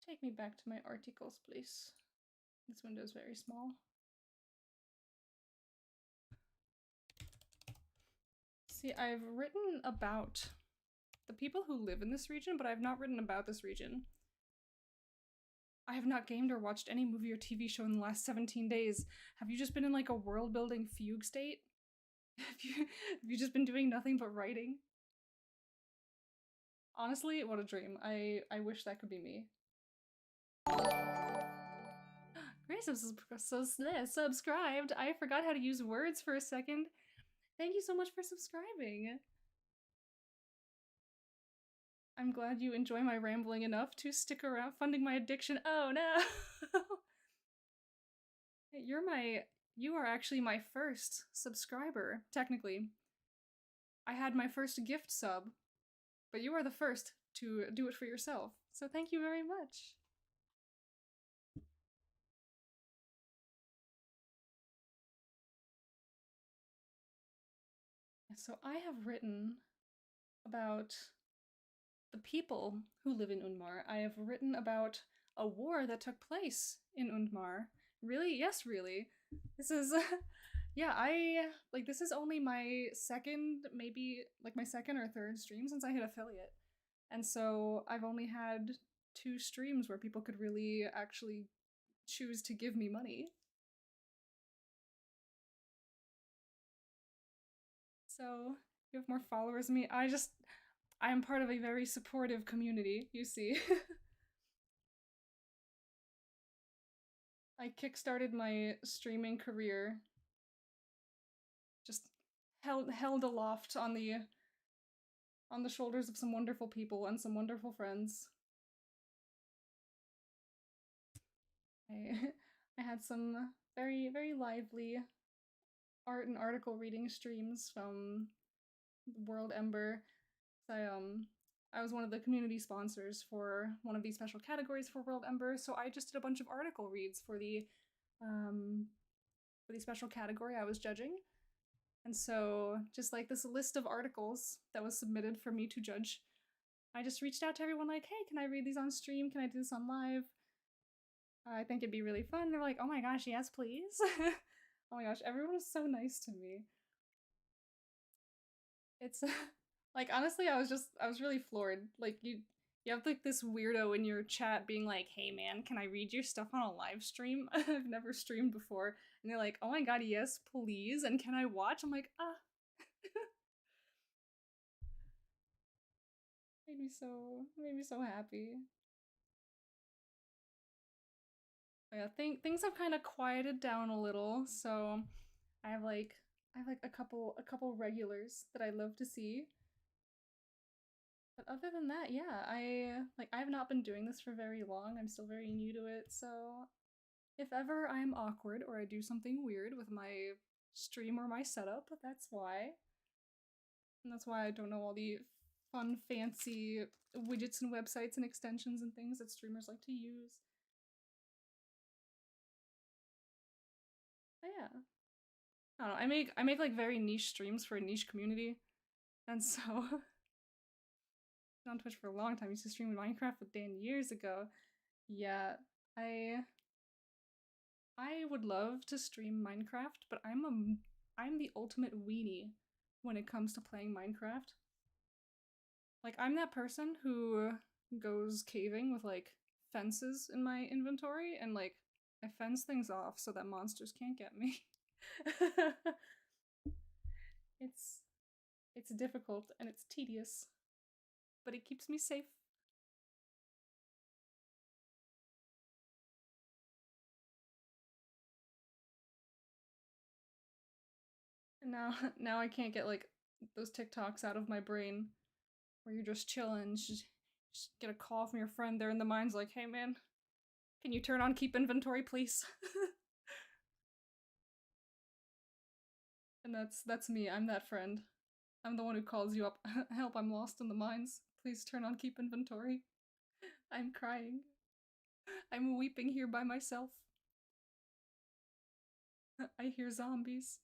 Take me back to my articles, please. This window is very small. See, I've written about the people who live in this region, but I've not written about this region. I have not gamed or watched any movie or TV show in the last 17 days. Have you just been in like a world building fugue state? Have you just been doing nothing but writing? Honestly, what a dream. I wish that could be me. Grace subscribed. I forgot how to use words for a second. Thank you so much for subscribing. I'm glad you enjoy my rambling enough to stick around funding my addiction. Oh no! You are actually my first subscriber, technically. I had my first gift sub, but you are the first to do it for yourself, so thank you very much. So I have written about the people who live in Undmar. I have written about a war that took place in Undmar. Really? Yes, really. This is yeah, this is only my second, maybe like my second or third stream since I hit affiliate. And so I've only had 2 streams where people could really actually choose to give me money. So you have more followers than me. I am part of a very supportive community, you see. I kickstarted my streaming career just held aloft on the shoulders of some wonderful people and some wonderful friends. I I had some very lively art and article reading streams from WorldAnvil. I was one of the community sponsors for one of these special categories for WorldAnvil, so I just did a bunch of article reads um for the special category I was judging. And so just like this list of articles that was submitted for me to judge, I just reached out to everyone like, hey, can I read these on stream? Can I do this on live? I think it'd be really fun. And they're like, oh my gosh, yes, please. Oh my gosh, everyone was so nice to me. It's like honestly, I was really floored. Like you have like this weirdo in your chat being like, "Hey man, can I read your stuff on a live stream? I've never streamed before." And they're like, "Oh my god, yes, please. And can I watch?" I'm like, "Ah." Made me so happy. But yeah, things have kind of quieted down a little, so I have like a couple regulars that I love to see. But other than that, yeah, I have not been doing this for very long. I'm still very new to it, so if ever I'm awkward or I do something weird with my stream or my setup, that's why. And that's why I don't know all the fun, fancy widgets and websites and extensions and things that streamers like to use. But yeah. I don't know. I make like very niche streams for a niche community. And so been on Twitch for a long time. I used to stream Minecraft with Dan years ago. Yeah, I I would love to stream Minecraft, but I'm the ultimate weenie when it comes to playing Minecraft. Like I'm that person who goes caving with like fences in my inventory and like I fence things off so that monsters can't get me. it's it's difficult and it's tedious, but it keeps me safe. And now now I can't get like those TikToks out of my brain where you're just chilling, just get a call from your friend there in the mines like, hey man, can you turn on keep inventory please? And that's me, I'm that friend. I'm the one who calls you up, help, I'm lost in the mines. Please turn on keep inventory. I'm crying. I'm weeping here by myself. I hear zombies.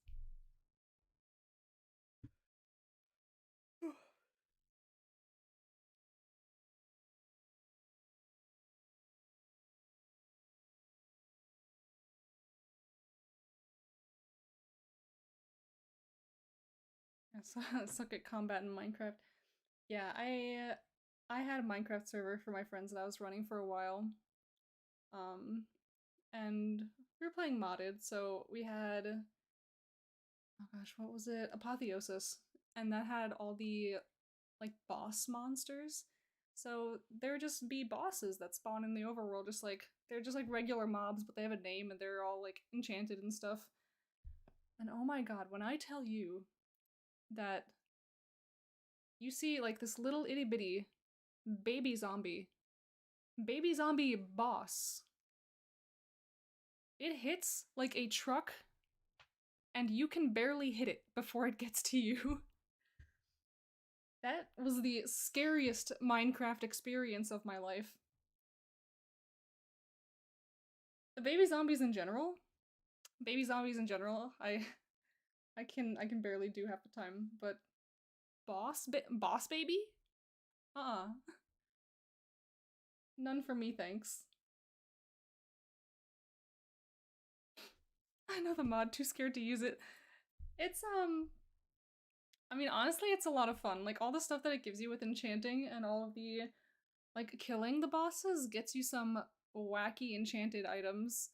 Yeah, suck at combat in Minecraft. Yeah, I had a Minecraft server for my friends that I was running for a while. Um, and we were playing modded, so we had oh gosh, what was it? Apotheosis. And that had all the like boss monsters. So there just be bosses that spawn in the overworld, just like they're just like regular mobs, but they have a name and they're all like enchanted and stuff. And oh my god, when I tell you that you see like this little itty bitty baby zombie boss, it hits like a truck and you can barely hit it before it gets to you. That was the scariest Minecraft experience of my life. The baby zombies in general, I can barely do half the time, but boss baby? Uh-uh. None for me, thanks. I know the mod, too scared to use it. It's I mean honestly it's a lot of fun. Like all the stuff that it gives you with enchanting and all of the like killing the bosses gets you some wacky enchanted items.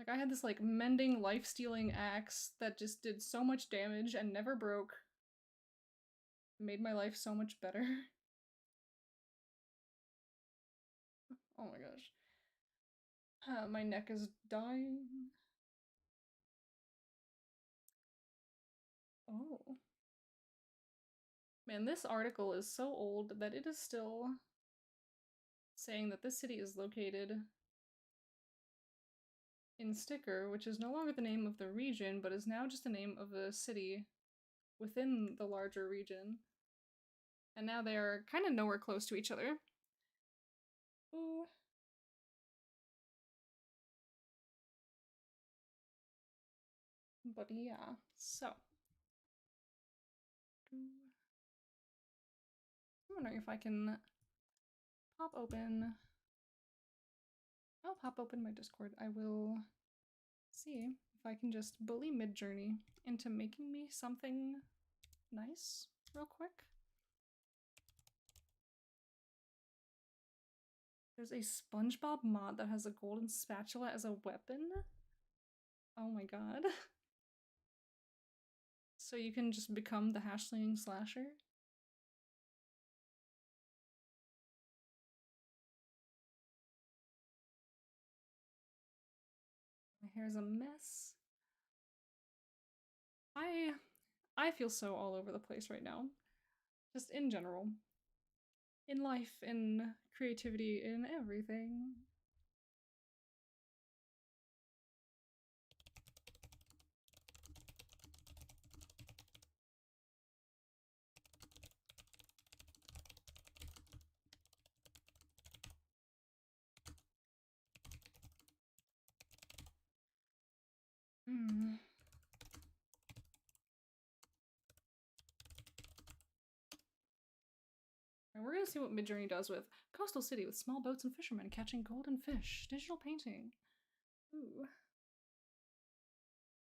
Like, I had this, like, mending, life-stealing axe that just did so much damage and never broke. It made my life so much better. Oh my gosh. My neck is dying. Oh. Man, this article is so old that it is still saying that this city is located in Sticker, which is no longer the name of the region, but is now just the name of a city within the larger region. And now they are kind of nowhere close to each other. Ooh. But yeah, so. I'm wondering if I can pop open. I'll pop open my Discord. I will see if I can just bully Midjourney into making me something nice real quick. There's a SpongeBob mod that has a golden spatula as a weapon. Oh my god. So you can just become the hash-slinging slasher. My hair's a mess. I feel so all over the place right now. Just in general. In life, in creativity, in everything. And we're gonna see what Midjourney does with coastal city with small boats and fishermen catching golden fish. Digital painting. Ooh.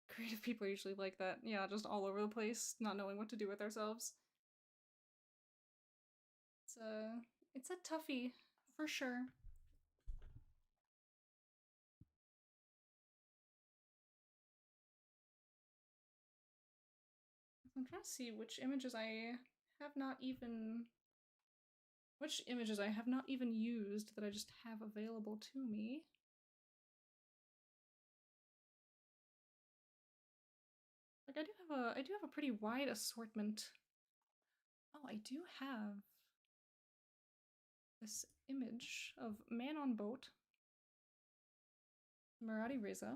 Creative people usually like that. Yeah, just all over the place, not knowing what to do with ourselves. It's a toughie, for sure. I'm trying to see which images I have not even used that I just have available to me. Like I do have a pretty wide assortment. Oh, I do have this image of man on boat. Muradi Reza.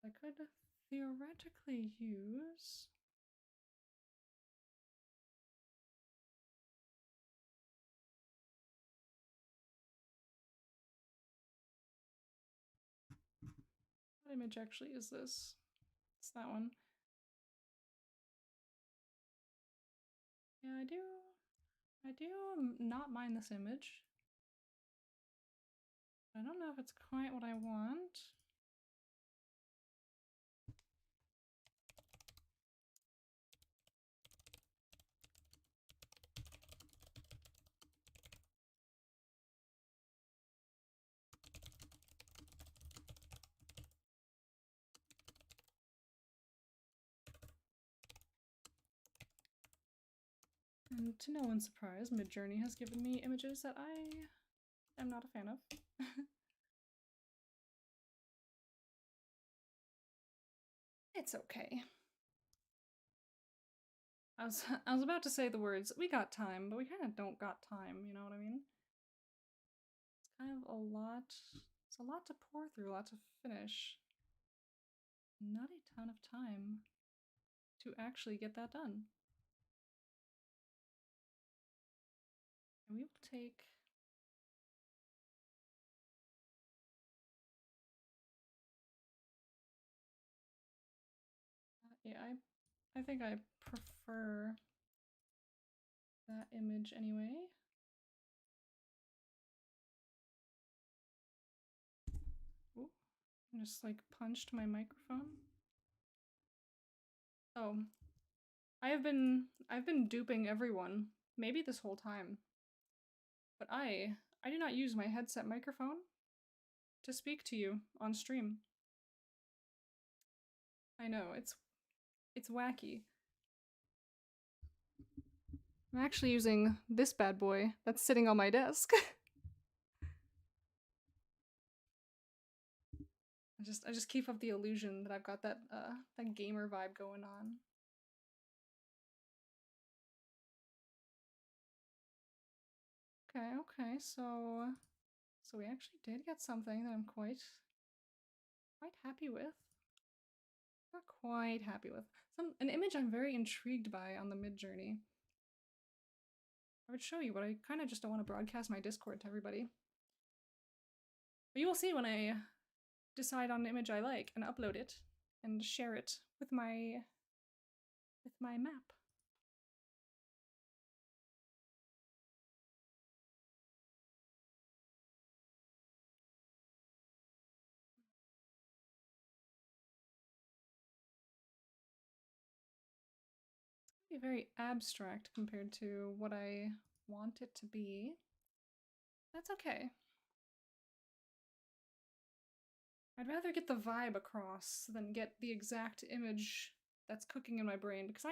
I could theoretically use. What image actually is this? It's that one. Yeah, I do not mind this image. I don't know if it's quite what I want. And to no one's surprise, Midjourney has given me images that I am not a fan of. It's okay. I was about to say the words, we got time, but we kind of don't got time, you know what I mean? It's kind of a lot. It's a lot to pour through, a lot to finish. Not a ton of time to actually get that done. And we will take yeah, I think I prefer that image anyway. Ooh, I just like punched my microphone. Oh, I've been duping everyone, maybe this whole time. But I I do not use my headset microphone to speak to you on stream. I know, it's wacky. I'm actually using this bad boy that's sitting on my desk. I just keep up the illusion that I've got that that gamer vibe going on. Okay, so we actually did get something that I'm quite happy with. Not quite happy with. An image I'm very intrigued by on the Midjourney. I would show you, but I kind of just don't want to broadcast my Discord to everybody. But you will see when I decide on an image I like and upload it and share it with my map. It's gonna be very abstract compared to what I want it to be. That's okay. I'd rather get the vibe across than get the exact image that's cooking in my brain, because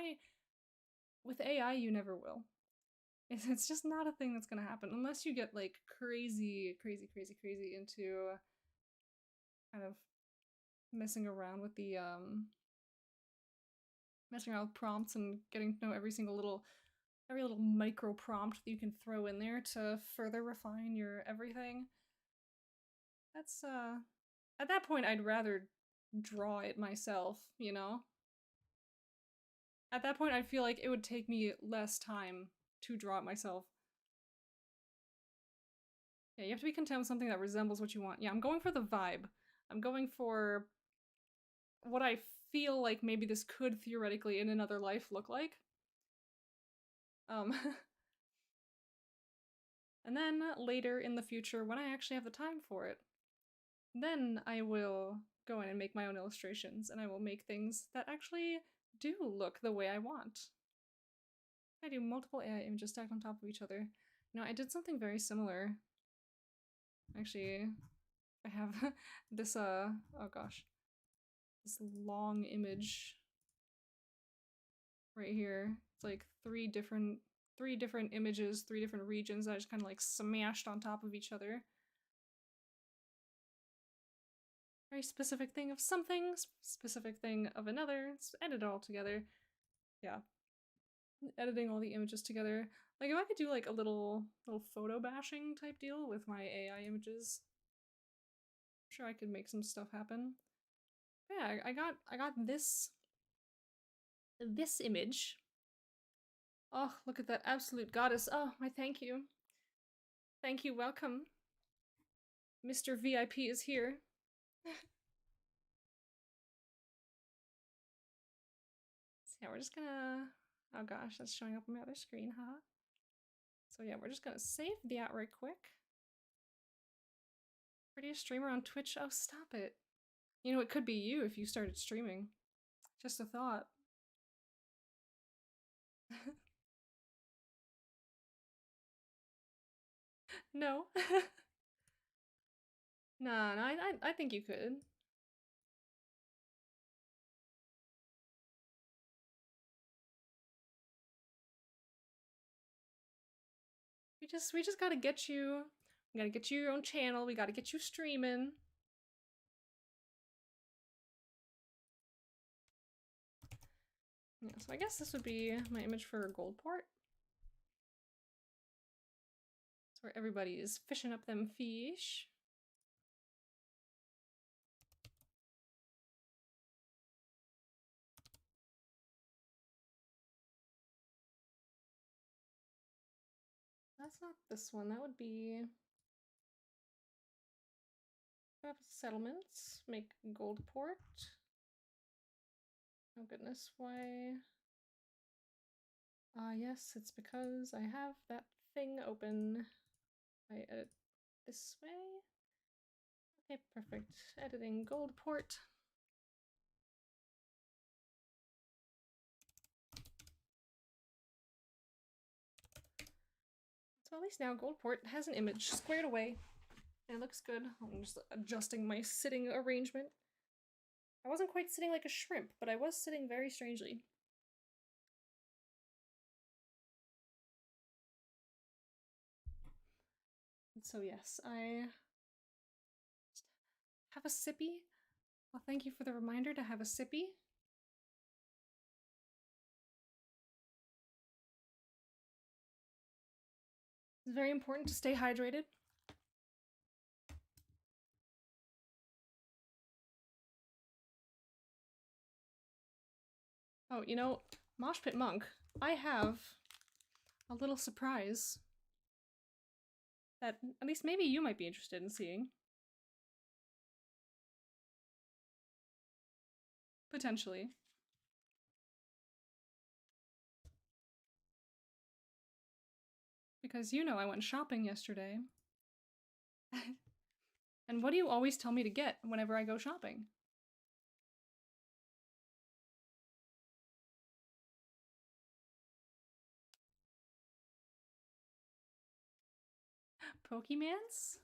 with AI, you never will. It's just not a thing that's gonna happen unless you get like crazy into kind of messing around with the prompts and getting to know every little micro prompt that you can throw in there to further refine your everything. That's at that point I'd rather draw it myself, you know? At that point I feel like it would take me less time to draw it myself. Yeah, you have to be content with something that resembles what you want. Yeah, I'm going for the vibe. I'm going for what I feel like maybe this could theoretically in another life look like. And then later in the future, when I actually have the time for it, then I will go in and make my own illustrations, and I will make things that actually do look the way I want. I do multiple AI images stacked on top of each other. You know, I did something very similar. Actually, I have this, oh gosh, this long image right here. It's like three different images, 3 different regions that I just kind of like smashed on top of each other. Very specific thing of something, specific thing of another. Let's edit it all together. Yeah. Editing all the images together. Like if I could do like a little photo bashing type deal with my AI images, I'm sure I could make some stuff happen. But yeah, I got this image. Oh, look at that absolute goddess. Oh, my thank you. Thank you, welcome. Mr. VIP is here. So yeah, we're just gonna, oh gosh, that's showing up on my other screen, huh? So yeah, we're just gonna save that right quick. Prettiest streamer on Twitch? Oh, stop it. You know, it could be you if you started streaming. Just a thought. No. No, I think you could. We just gotta get you. We gotta get you your own channel. We gotta get you streaming. Yeah, so I guess this would be my image for Goldport. It's where everybody is fishing up them fish. That's not this one. That would be settlements. Make Goldport. Oh goodness, why? Yes, it's because I have that thing open. I edit this way. Okay, perfect. Editing Goldport. So at least now Goldport has an image squared away. And it looks good. I'm just adjusting my sitting arrangement. I wasn't quite sitting like a shrimp, but I was sitting very strangely. And so yes, I have a sippy. Well, thank you for the reminder to have a sippy. It's very important to stay hydrated. Oh, you know, Mosh Pit Monk, I have a little surprise that at least maybe you might be interested in seeing. Potentially. Because you know I went shopping yesterday. And what do you always tell me to get whenever I go shopping? Pokemans?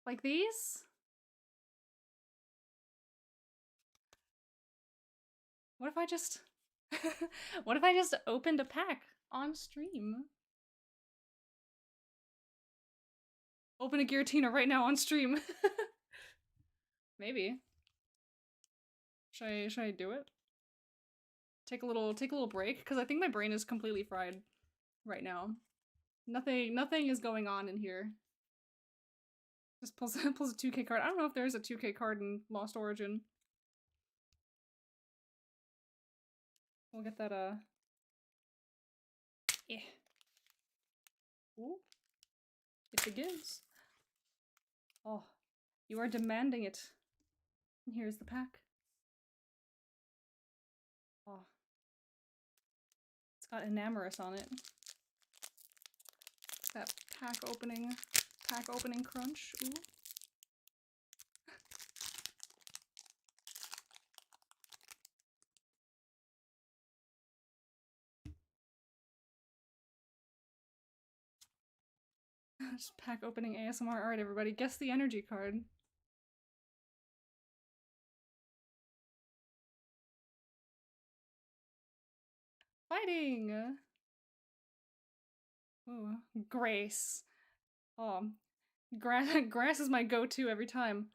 Like these? What if I just... what if I just opened a pack on stream? Open a Giratina right now on stream. Maybe. Should I do it? Take a little break? Because I think my brain is completely fried right now. Nothing is going on in here. Just pulls a 2K card. I don't know if there's a 2K card in Lost Origin. We'll get that, yeah. Ooh. It begins. Oh, you are demanding it. And here's the pack. Oh. It's got Enamorous on it. That pack opening crunch. Ooh. Just pack opening ASMR. Alright, everybody, guess the energy card. Fighting! Ooh, Grace. Oh, grass is my go-to every time.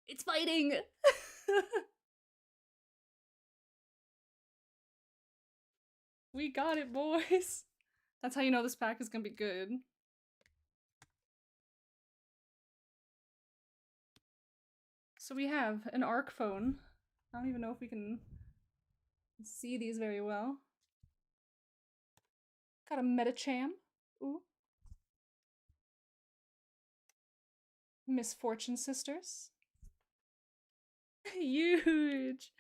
It's fighting! We got it, boys! That's how you know this pack is gonna be good. So we have an ARC phone. I don't even know if we can see these very well. Got a Metacham. Ooh. Misfortune Sisters. Huge!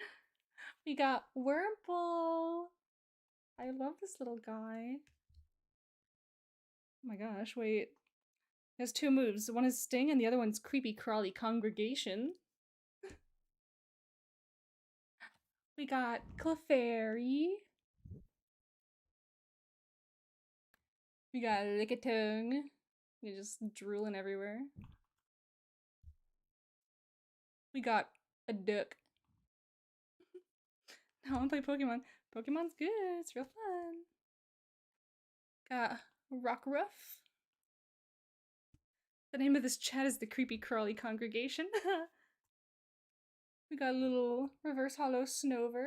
We got Wurmple! I love this little guy. Oh my gosh, wait. He has two moves. One is Sting and the other one's Creepy Crawly Congregation. We got Clefairy. We got Lickitung. You're just drooling everywhere. We got a duck. I want to play Pokemon. Pokemon's good. It's real fun. Got Rockruff. The name of this chat is the Creepy Crawly Congregation. We got a little reverse hollow Snover.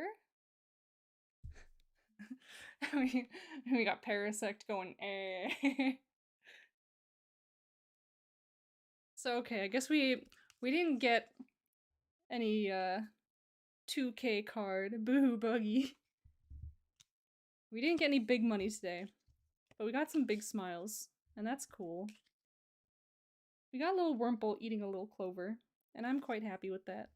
we got Parasect going eh. So okay, I guess we didn't get any 2K card. Boo Buggy. We didn't get any big money today, but we got some big smiles, and that's cool. We got a little Wurmple eating a little clover, and I'm quite happy with that.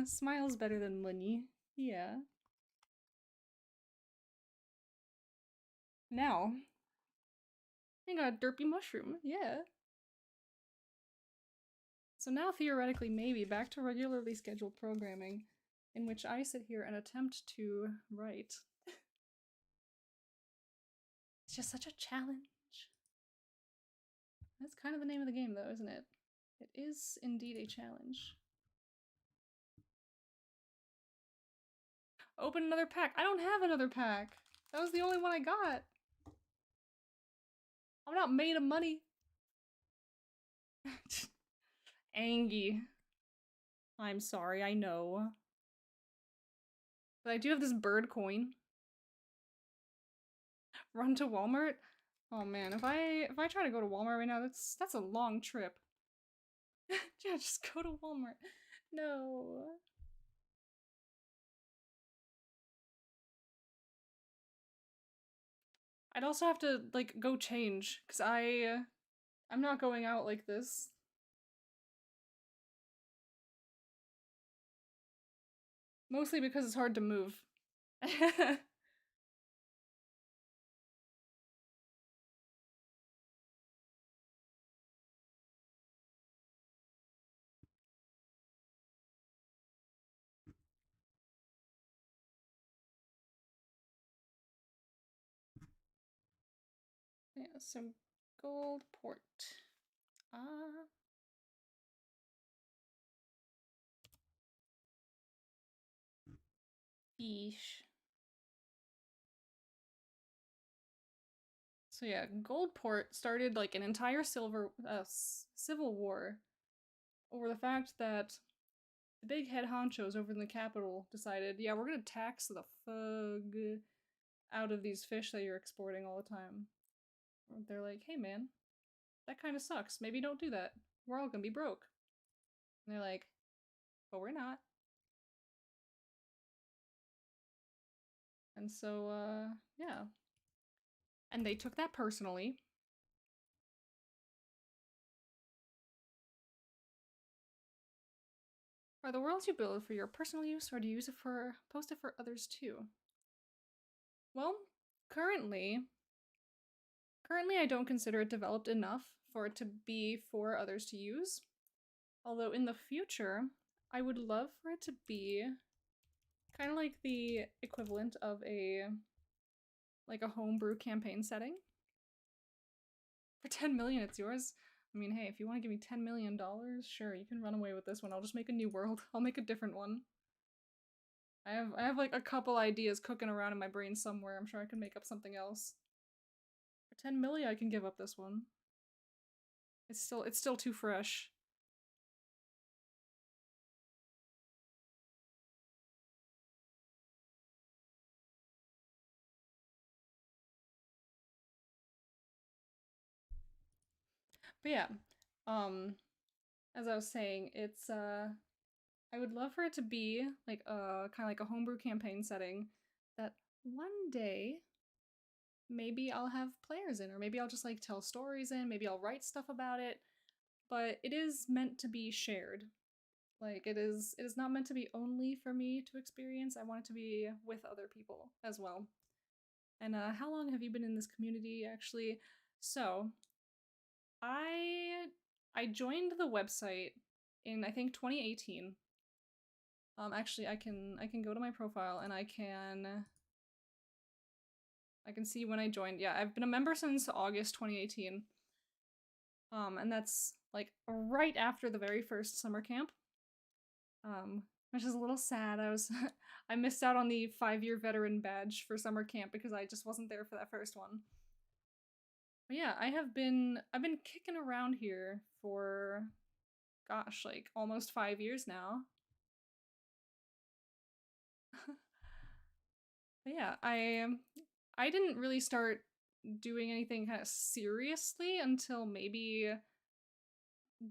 Smile's better than money. Yeah. Now, I got a derpy mushroom. Yeah. So now theoretically maybe back to regularly scheduled programming in which I sit here and attempt to write. It's just such a challenge. That's kind of the name of the game, though, isn't it? It is indeed a challenge. Open another pack. I don't have another pack. That was the only one I got. I'm not made of money. Angie. I'm sorry, I know. But I do have this bird coin. Run to Walmart? Oh man, if I try to go to Walmart right now, that's a long trip. Yeah, just go to Walmart. No. I'd also have to like go change cuz I'm not going out like this. Mostly because it's hard to move. Yeah, some gold port. Yeesh. So yeah, Goldport started like an entire civil war over the fact that the big head honchos over in the capital decided, yeah, we're gonna tax the fug out of these fish that you're exporting all the time. They're like, hey man, that kind of sucks. Maybe don't do that. We're all gonna be broke. And they're like, but we're not. And so, yeah. And they took that personally. Are the worlds you build for your personal use, or do you use it for post it for others too? Well, currently I don't consider it developed enough for it to be for others to use. Although in the future, I would love for it to be kind of like the equivalent of a homebrew campaign setting. For 10 million, it's yours. I mean, hey, if you want to give me $10 million, sure, you can run away with this one. I'll just make a new world. I'll make a different one. I have like a couple ideas cooking around in my brain somewhere. I'm sure I can make up something else. For 10 million, I can give up this one. It's still too fresh. But yeah, as I was saying, it's I would love for it to be like kind of like a homebrew campaign setting that one day maybe I'll have players in, or maybe I'll just like tell stories in, maybe I'll write stuff about it, but it is meant to be shared. Like it is not meant to be only for me to experience. I want it to be with other people as well. And how long have you been in this community actually? So, I joined the website in I think 2018. Actually I can go to my profile and I can see when I joined. Yeah, I've been a member since August 2018. And that's like right after the very first summer camp. Which is a little sad. I missed out on the 5-year veteran badge for summer camp because I just wasn't there for that first one. But yeah, I've been kicking around here for gosh, like almost 5 years now. But yeah, I didn't really start doing anything kind of seriously until maybe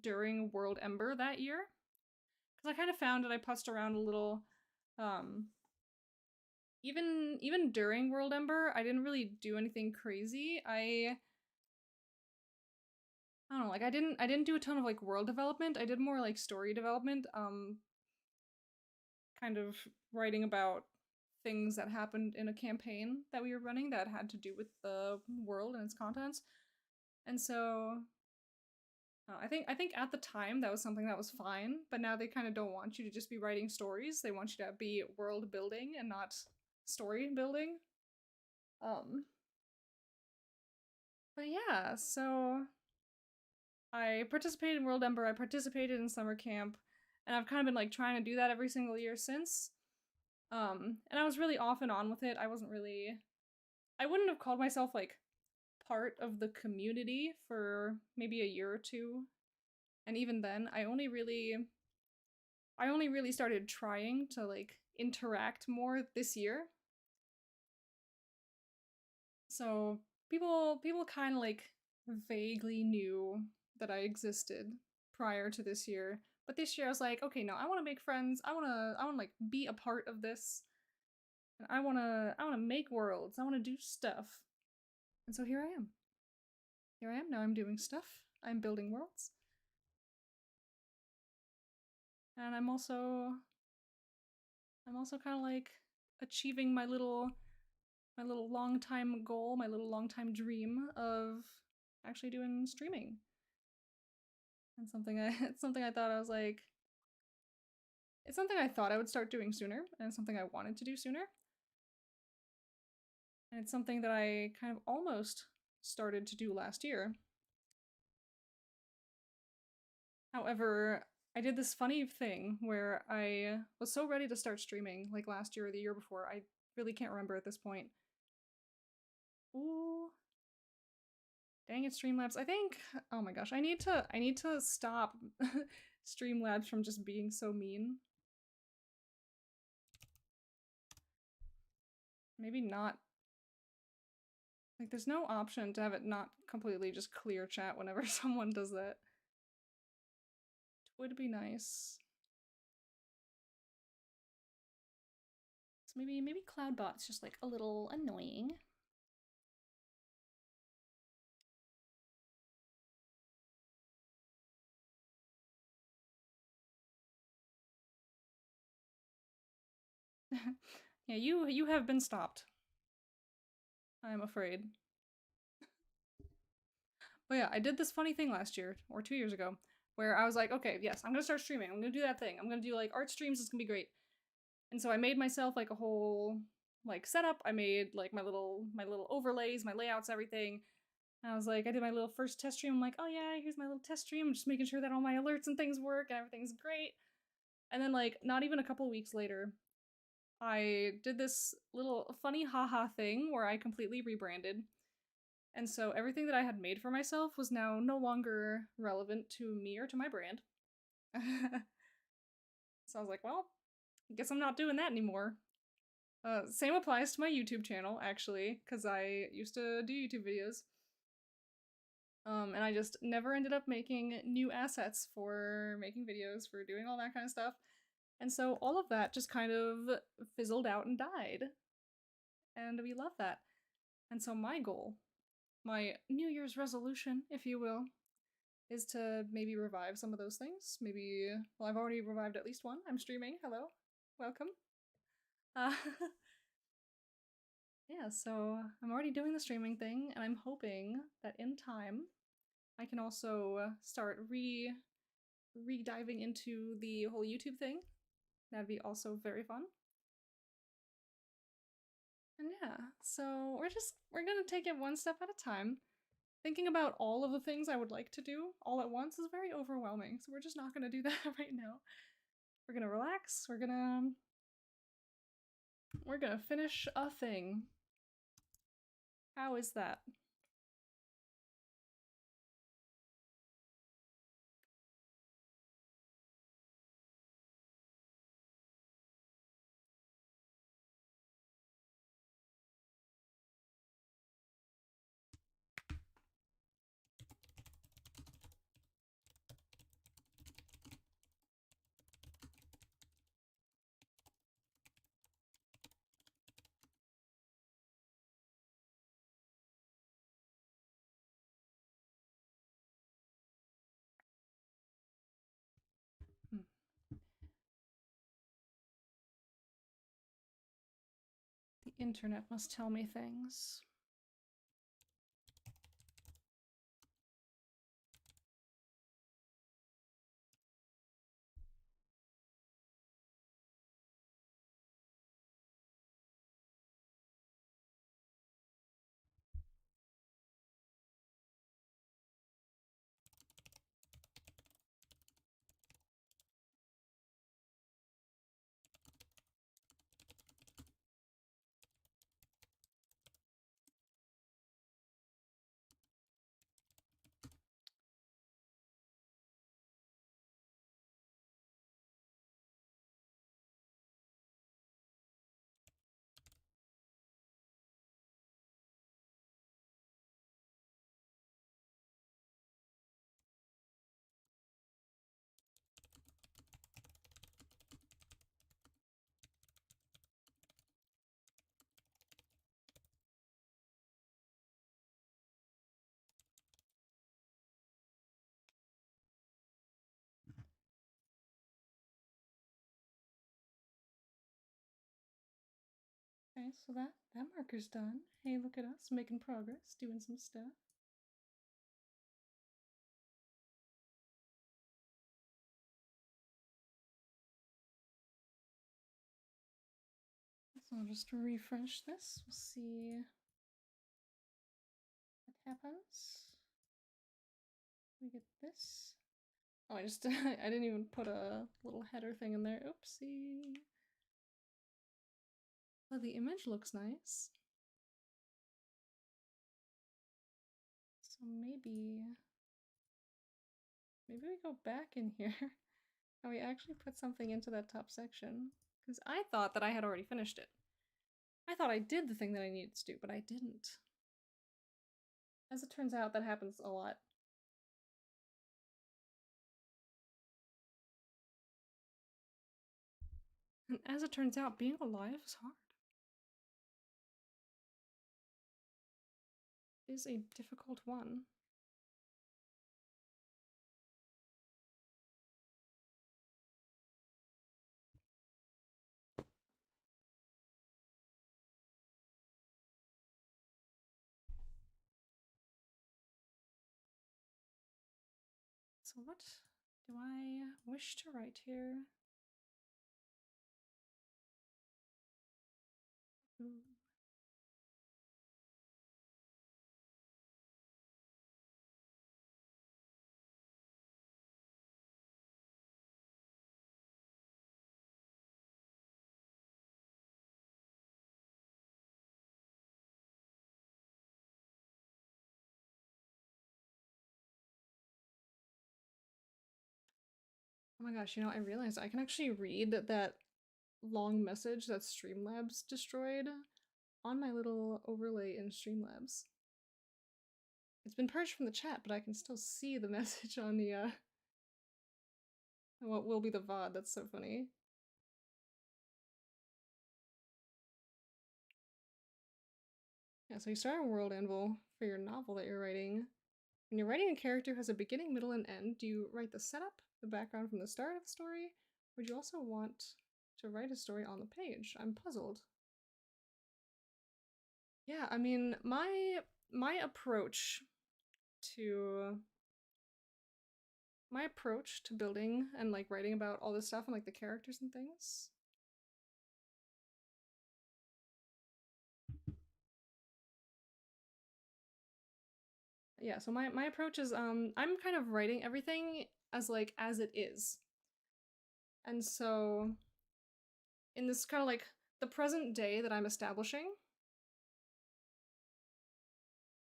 during World Ember that year. Because I kind of found that I putzed around a little. Even during World Ember, I didn't really do anything crazy. I don't know, like I didn't do a ton of like world development. I did more like story development. Kind of writing about things that happened in a campaign that we were running that had to do with the world and its contents. And so I think at the time that was something that was fine, but now they kind of don't want you to just be writing stories. They want you to be world building and not story building. But yeah, so I participated in World Ember, I participated in summer camp, and I've kind of been like trying to do that every single year since. And I was really off and on with it. I wouldn't have called myself like part of the community for maybe a year or two. And even then, I only really started trying to like interact more this year. So people kind of like vaguely knew that I existed prior to this year. But this year I was like, okay, no, I want to make friends. I want to like be a part of this. And I want to make worlds. I want to do stuff. And so here I am. Here I am. Now I'm doing stuff. I'm building worlds. And I'm also kind of like achieving my little long time goal, my little long time dream of actually doing streaming. And it's something I thought I was like, it's something I thought I would start doing sooner, and it's something I wanted to do sooner. And it's something that I kind of almost started to do last year. However, I did this funny thing where I was so ready to start streaming, like last year or the year before. I really can't remember at this point. Ooh. Dang it, Streamlabs. I think, oh my gosh, I need to stop Streamlabs from just being so mean. Maybe not. Like, there's no option to have it not completely just clear chat whenever someone does that. It would be nice. So maybe Cloudbot's just like a little annoying. Yeah, you have been stopped. I'm afraid. But yeah, I did this funny thing last year, or 2 years ago, where I was like, okay, yes, I'm gonna start streaming. I'm gonna do that thing. I'm gonna do like art streams, it's gonna be great. And so I made myself like a whole like setup. I made like my little overlays, my layouts, everything. And I was like, I did my little first test stream. I'm like, oh yeah, here's my little test stream. I'm just making sure that all my alerts and things work and everything's great. And then like not even a couple weeks later, I did this little funny haha thing where I completely rebranded. And so everything that I had made for myself was now no longer relevant to me or to my brand. So I was like, well, I guess I'm not doing that anymore. Same applies to my YouTube channel, actually, because I used to do YouTube videos. And I just never ended up making new assets for making videos, for doing all that kind of stuff. And so all of that just kind of fizzled out and died. And we love that. And so my goal, my New Year's resolution, if you will, is to maybe revive some of those things. Maybe, well, I've already revived at least one. I'm streaming. Hello. Welcome. Yeah, so I'm already doing the streaming thing, and I'm hoping that in time I can also start re-diving into the whole YouTube thing. That'd be also very fun. And yeah, so we're gonna take it one step at a time. Thinking about all of the things I would like to do all at once is very overwhelming, so we're just not gonna do that right now. We're gonna relax, we're gonna finish a thing. How is that? Hmm. The internet must tell me things. Okay, so that marker's done. Hey, look at us making progress, doing some stuff. So I'll just refresh this. We'll see what happens. We get this. Oh, I just I didn't even put a little header thing in there. Oopsie. Well, the image looks nice. So maybe we go back in here and we actually put something into that top section. Because I thought that I had already finished it. I thought I did the thing that I needed to do, but I didn't. As it turns out, that happens a lot. And as it turns out, being alive is hard. It is a difficult one. So what do I wish to write here? Ooh. Oh my gosh, you know, I realized I can actually read that long message that Streamlabs destroyed on my little overlay in Streamlabs. It's been purged from the chat, but I can still see the message on the, what will be the VOD. That's so funny. Yeah, so you start on WorldAnvil for your novel that you're writing. When you're writing a character who has a beginning, middle, and end, do you write the setup, the background from the start of the story? Or do you also want to write a story on the page? I'm puzzled. Yeah, I mean, my approach to building and like writing about all this stuff and like the characters and things. Yeah, so my approach is I'm kind of writing everything as like as it is. And so in this kind of like the present day that I'm establishing.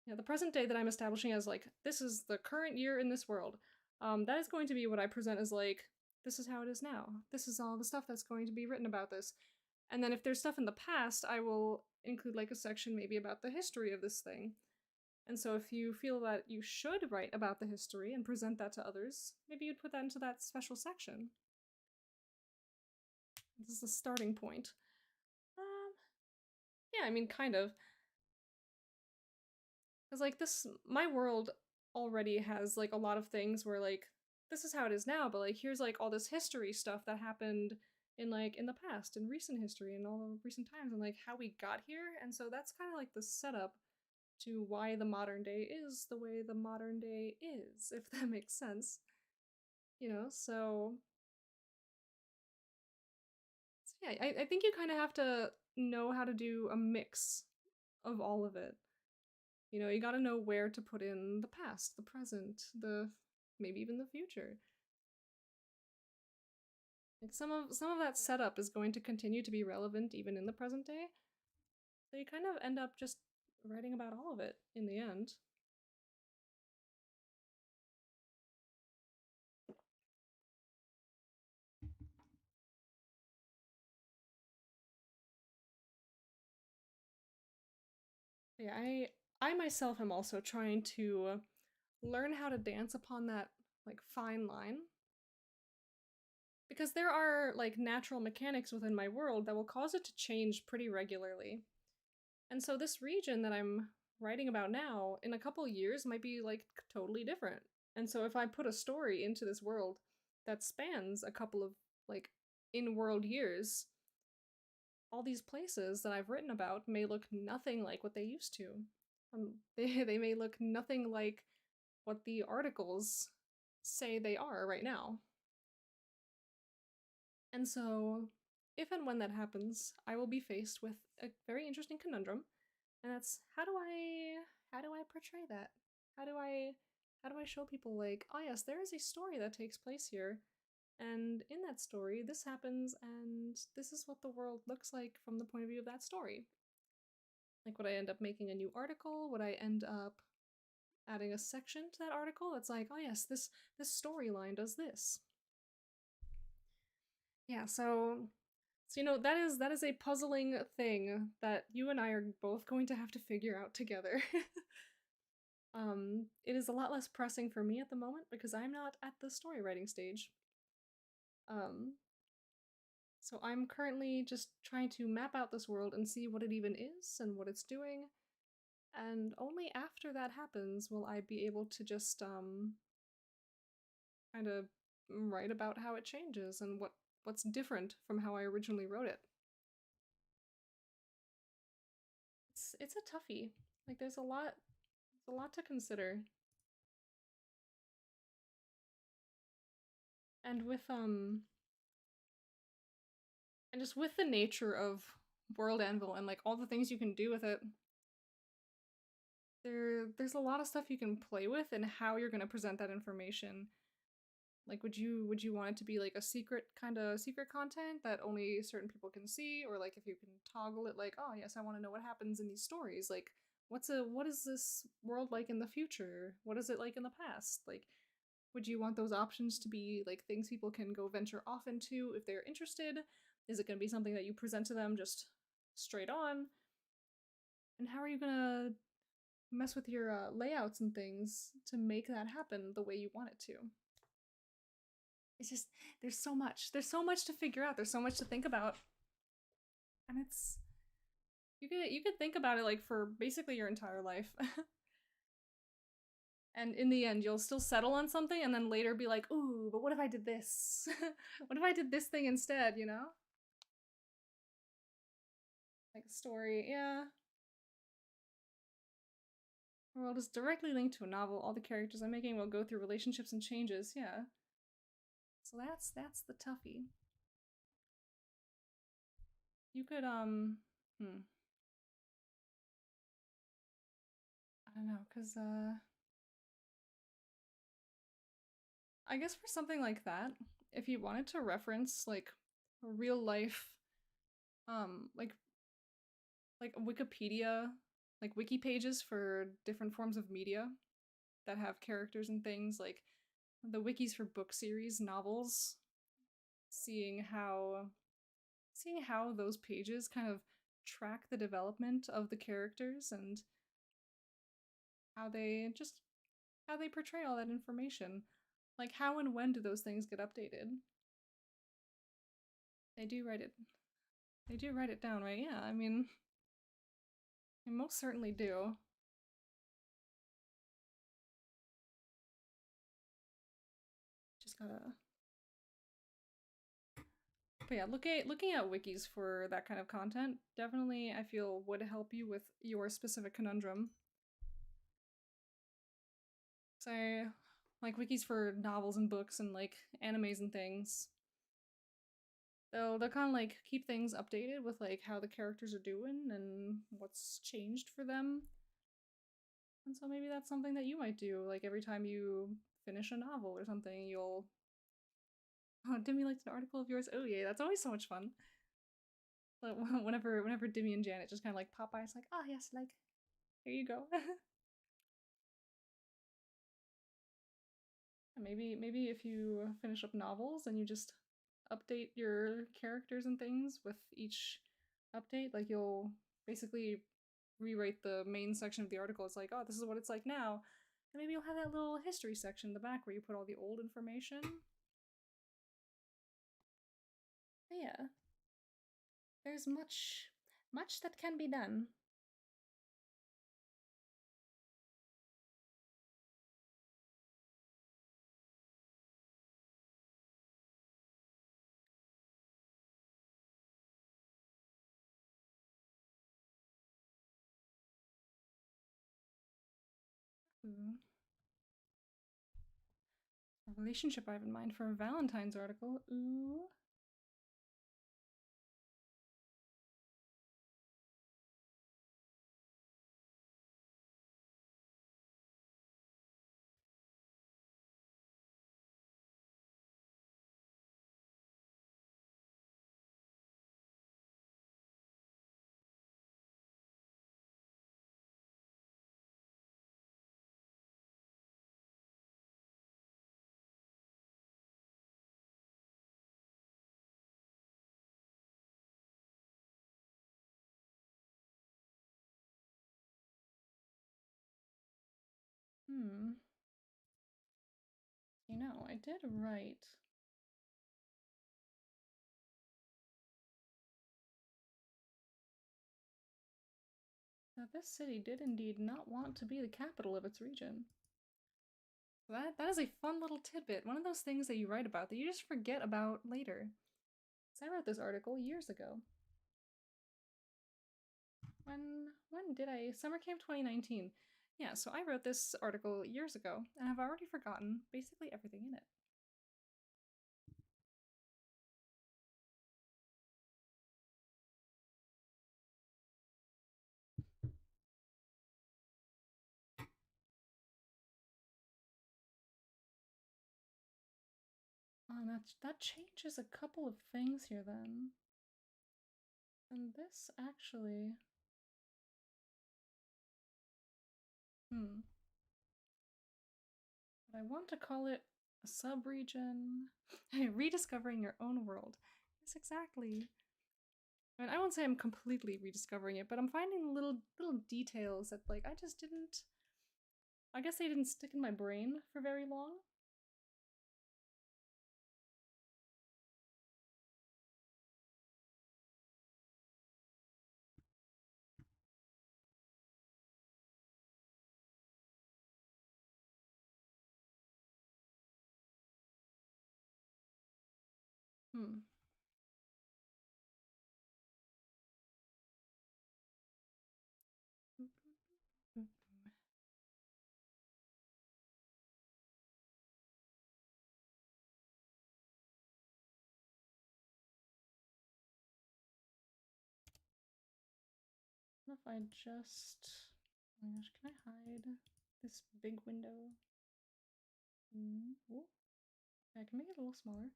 Yeah, the present day that I'm establishing as like this is the current year in this world. That is going to be what I present as like this is how it is now. This is all the stuff that's going to be written about this. And then if there's stuff in the past, I will include like a section maybe about the history of this thing. And so if you feel that you should write about the history and present that to others, maybe you'd put that into that special section. This is a starting point. Yeah, I mean, kind of. Because like this, my world already has like a lot of things where like, this is how it is now, but like here's like all this history stuff that happened in like in the past, in recent history, and all the recent times, and like how we got here. And so that's kind of like the setup to why the modern day is the way the modern day is, if that makes sense. You know, so yeah, I think you kind of have to know how to do a mix of all of it. You know, you gotta know where to put in the past, the present, the maybe even the future. Like some of that setup is going to continue to be relevant even in the present day. So you kind of end up just writing about all of it in the end. Yeah, I myself am also trying to learn how to dance upon that like fine line. Because there are like natural mechanics within my world that will cause it to change pretty regularly. And so this region that I'm writing about now in a couple years might be like totally different. And so if I put a story into this world that spans a couple of like in-world years, all these places that I've written about may look nothing like what they used to. They may look nothing like what the articles say they are right now. And so, if and when that happens, I will be faced with a very interesting conundrum, and that's how do I portray that? How do I show people like, oh yes, there is a story that takes place here, and in that story, this happens, and this is what the world looks like from the point of view of that story. Like, would I end up making a new article? Would I end up adding a section to that article that's like, oh yes, this storyline does this. Yeah, so you know, that is a puzzling thing that you and I are both going to have to figure out together. It is a lot less pressing for me at the moment because I'm not at the story writing stage. Um, so I'm currently just trying to map out this world and see what it even is and what it's doing. And only after that happens will I be able to just kind of write about how it changes and what's different from how I originally wrote it. It's a toughie. Like there's a lot to consider. And with and just with the nature of WorldAnvil and like all the things you can do with it, there's a lot of stuff you can play with and how you're gonna present that information. Like would you want it to be like a secret content that only certain people can see, or like if you can toggle it like, oh yes, I want to know what happens in these stories, like what is this world like in the future? What is it like in the past? Like would you want those options to be like things people can go venture off into if they're interested? Is it going to be something that you present to them just straight on? And how are you going to mess with your layouts and things to make that happen the way you want it to? It's just there's so much to figure out, there's so much to think about, and it's you could think about it like for basically your entire life. And in the end you'll still settle on something and then later be like, ooh, but what if I did this? What if I did this thing instead, you know? Like a story, yeah. The world is directly linked to a novel. All the characters I'm making will go through relationships and changes, yeah. So that's the toughie. You could I don't know, cause I guess for something like that, if you wanted to reference like real life like Wikipedia, like wiki pages for different forms of media that have characters and things, like the wikis for book series, novels, seeing how those pages kind of track the development of the characters and how they portray all that information. Like how and when do those things get updated? They do write it. They do write it down, right? Yeah, I mean, they most certainly do. Just gotta. But yeah, looking at wikis for that kind of content definitely I feel would help you with your specific conundrum. So, like wikis for novels and books and like animes and things. They'll kind of like keep things updated with like how the characters are doing and what's changed for them. And so maybe that's something that you might do. Like every time you finish a novel or something, you'll oh, Dimmy liked an article of yours. Oh yeah, that's always so much fun. But whenever Dimmy and Janet just kind of like pop by, it's like, oh yes, like here you go. Maybe if you finish up novels and you just update your characters and things with each update, like you'll basically rewrite the main section of the article. It's like, oh, this is what it's like now. And maybe you'll have that little history section in the back where you put all the old information. But yeah, there's much that can be done. Ooh. A relationship I have in mind for a Valentine's article. Ooh. You know, I did write. That this city did indeed not want to be the capital of its region. That is a fun little tidbit. One of those things that you write about that you just forget about later. So I wrote this article years ago. When did I? Summer Camp 2019. Yeah, so I wrote this article years ago, and I've already forgotten basically everything in it. That changes a couple of things here then. And this actually... But I want to call it a sub-region. Rediscovering your own world. Yes, exactly. I mean, I won't say I'm completely rediscovering it, but I'm finding little details that, like, I just didn't... I guess they didn't stick in my brain for very long. What if I just... Oh my gosh, can I hide this big window? Oh. I can make it a little smaller.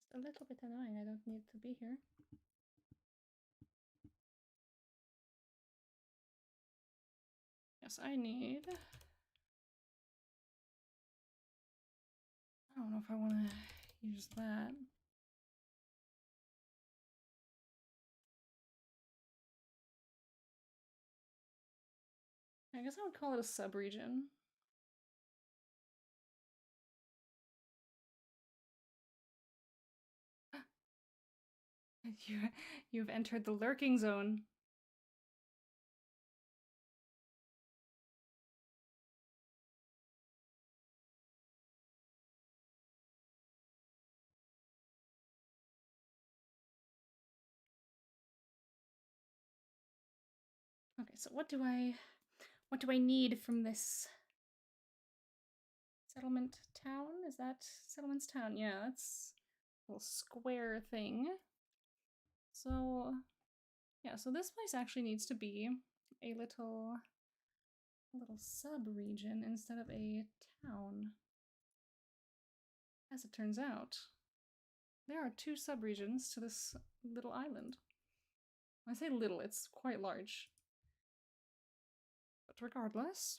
Just a little bit annoying, I don't need to be here. Yes, I need... I don't know if I want to use that. I guess I would call it a sub-region. You've entered the lurking zone. Okay, so what do I need from this settlement town? Is that settlement's town? Yeah, that's a little square thing. So yeah, so this place actually needs to be a little sub-region instead of a town. As it turns out, there are 2 sub-regions to this little island. When I say little, it's quite large. But regardless...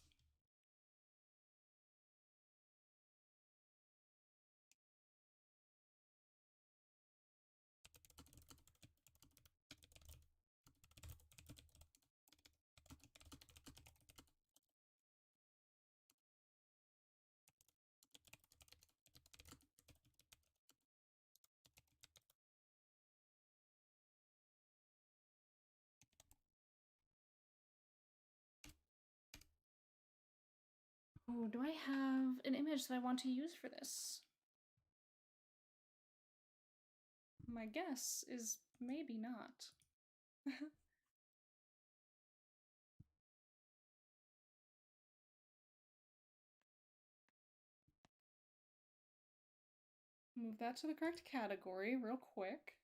Oh, do I have an image that I want to use for this? My guess is maybe not. Move that to the correct category real quick.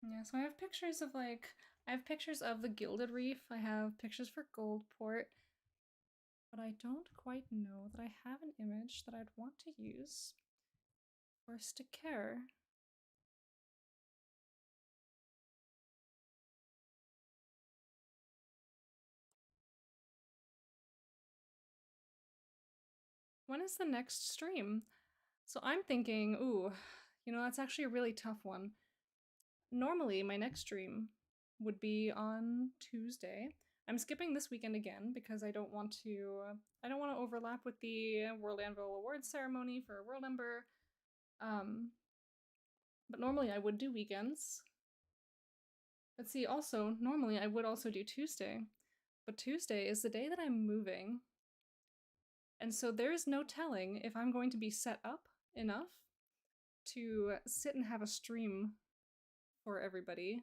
Yeah, so I have pictures of I have pictures of the Gilded Reef, I have pictures for Goldport, but I don't quite know that I have an image that I'd want to use for Sticker. When is the next stream? So I'm thinking, ooh, you know, that's actually a really tough one. Normally, my next stream would be on Tuesday. I'm skipping this weekend again because I don't want to overlap with the WorldAnvil Awards ceremony for World Ember. But normally I would do weekends. But see, also, normally I would also do Tuesday. But Tuesday is the day that I'm moving. And so there is no telling if I'm going to be set up enough to sit and have a stream for everybody.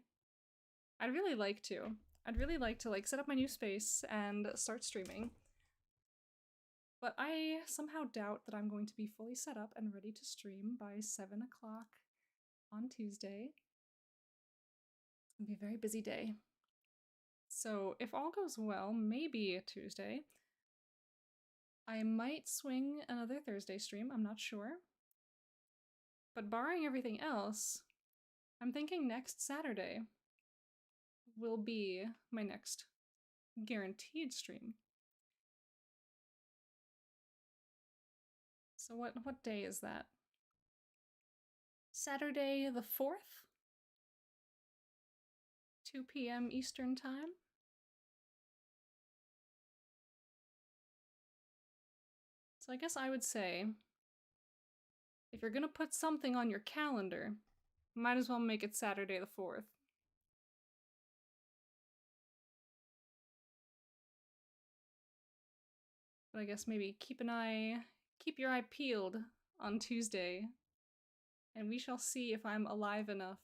I'd really like to. I'd really like to set up my new space and start streaming. But I somehow doubt that I'm going to be fully set up and ready to stream by 7 o'clock on Tuesday. It's gonna be a very busy day. So if all goes well, maybe Tuesday. I might swing another Thursday stream, I'm not sure. But barring everything else, I'm thinking next Saturday will be my next guaranteed stream. So what day is that? Saturday the 4th? 2 p.m. Eastern Time? So I guess I would say, if you're gonna put something on your calendar, might as well make it Saturday the 4th. But I guess maybe keep your eye peeled on Tuesday, and we shall see if I'm alive enough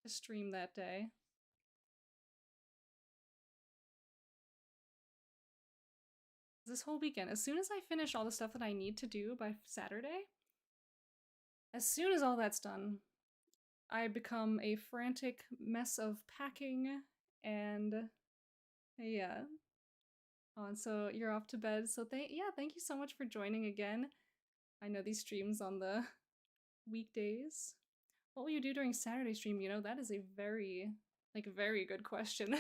to stream that day. This whole weekend, as soon as I finish all the stuff that I need to do by Saturday, as soon as all that's done, I become a frantic mess of packing, and yeah. Oh, and so you're off to bed, so thank you so much for joining again. I know these streams on the weekdays. What will you do during Saturday stream? You know, that is a very good question.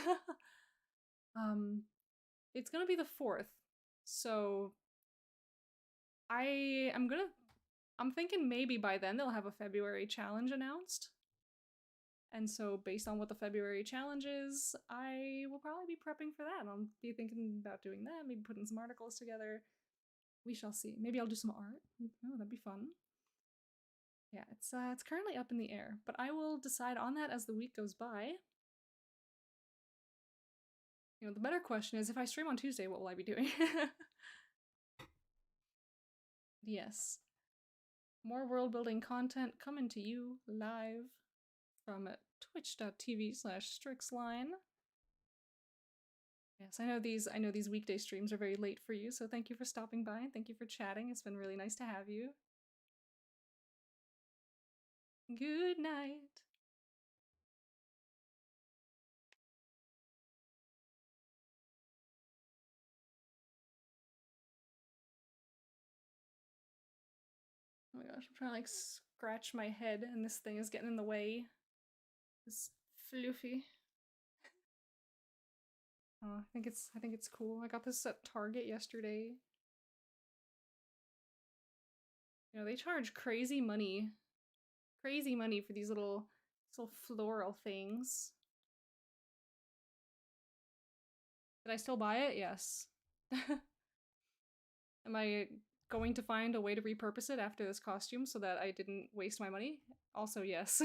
It's gonna be the 4th, so I'm thinking maybe by then they'll have a February challenge announced. And so based on what the February challenge is, I will probably be prepping for that. I'll be thinking about doing that, maybe putting some articles together. We shall see. Maybe I'll do some art. Oh, that'd be fun. Yeah, it's currently up in the air, but I will decide on that as the week goes by. You know, the better question is, if I stream on Tuesday, what will I be doing? Yes. More world building content coming to you live from twitch.tv/strixline. Yes, I know these weekday streams are very late for you, so thank you for stopping by and thank you for chatting. It's been really nice to have you. Good night. Oh my gosh, I'm trying to scratch my head and this thing is getting in the way. It's fluffy. Oh, I think it's cool. I got this at Target yesterday. You know, they charge crazy money for these little floral things. Did I still buy it? Yes. Am I going to find a way to repurpose it after this costume so that I didn't waste my money? Also, yes.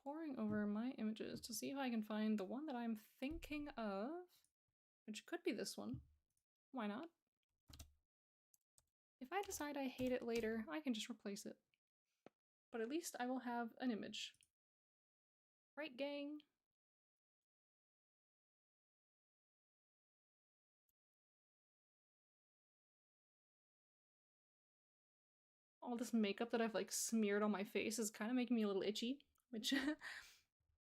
poring over my images to see if I can find the one that I'm thinking of, which could be this one. Why not? If I decide I hate it later, I can just replace it. But at least I will have an image. Right, gang? All this makeup that I've like smeared on my face is kind of making me a little itchy, which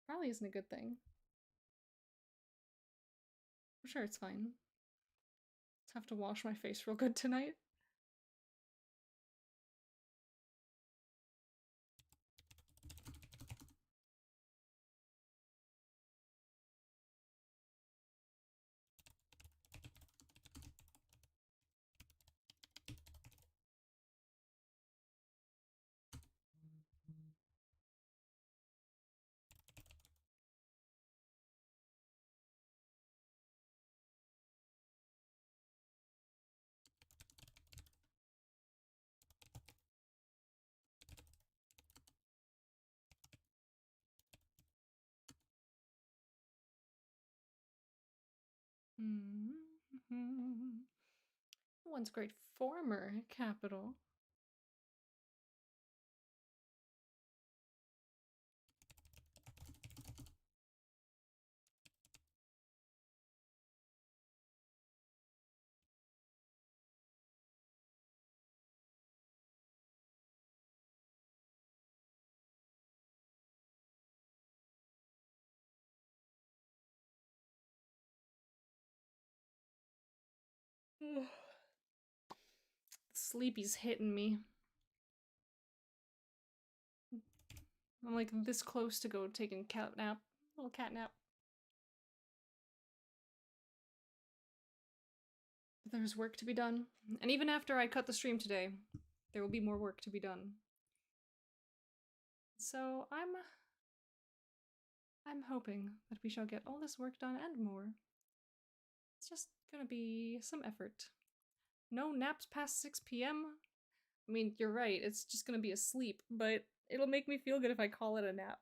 probably isn't a good thing. I'm sure it's fine. Just have to wash my face real good tonight. Once great former capital. Sleepy's hitting me. I'm like this close to go taking a cat nap. Little cat nap. There's work to be done. And even after I cut the stream today, there will be more work to be done. So I'm hoping that we shall get all this work done and more. It's just gonna be some effort. No naps past 6 p.m. I mean, you're right, it's just gonna be a sleep, but it'll make me feel good if I call it a nap.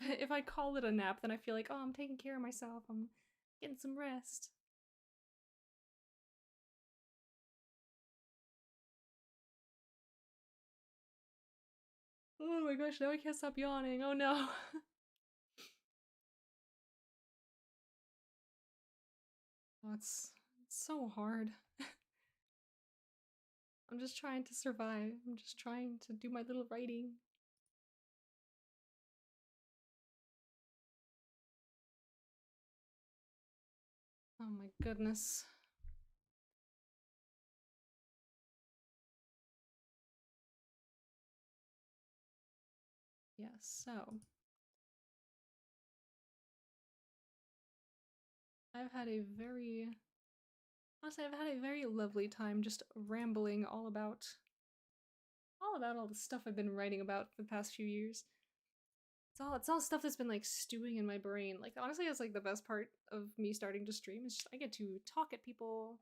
If I call it a nap, then I feel like, oh, I'm taking care of myself, I'm getting some rest. Oh my gosh, now I can't stop yawning, oh no. Oh, it's so hard. I'm just trying to survive. I'm just trying to do my little writing. Oh my goodness. Yes, so I've had a very, honestly, I've had a very lovely time just rambling all about all the stuff I've been writing about for the past few years. It's all stuff that's been like stewing in my brain. Like honestly, that's like the best part of me starting to stream is just I get to talk at people,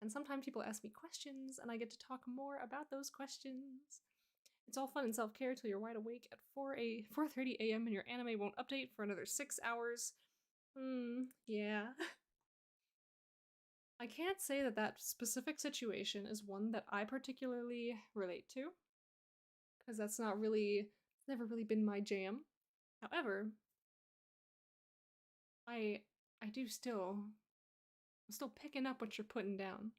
and sometimes people ask me questions, and I get to talk more about those questions. It's all fun and self-care till you're wide awake at 4:30 a.m. and your anime won't update for another 6 hours. Yeah. I can't say that that specific situation is one that I particularly relate to, because that's not really, never really been my jam. However, I do still, I'm still picking up what you're putting down.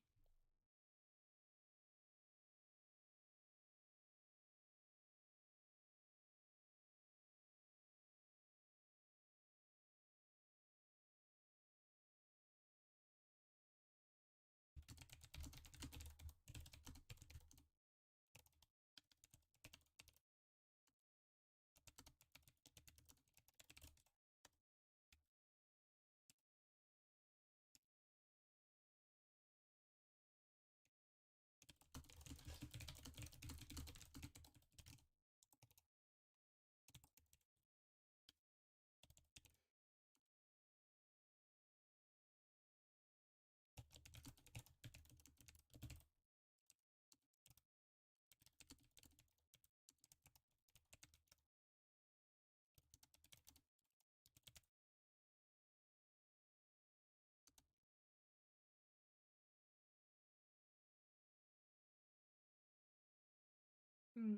Hmm.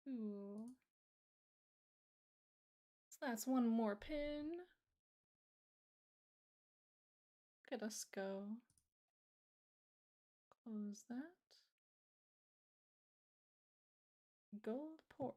Ooh. So that's one more pin. Look at us go. Close that. Gold port.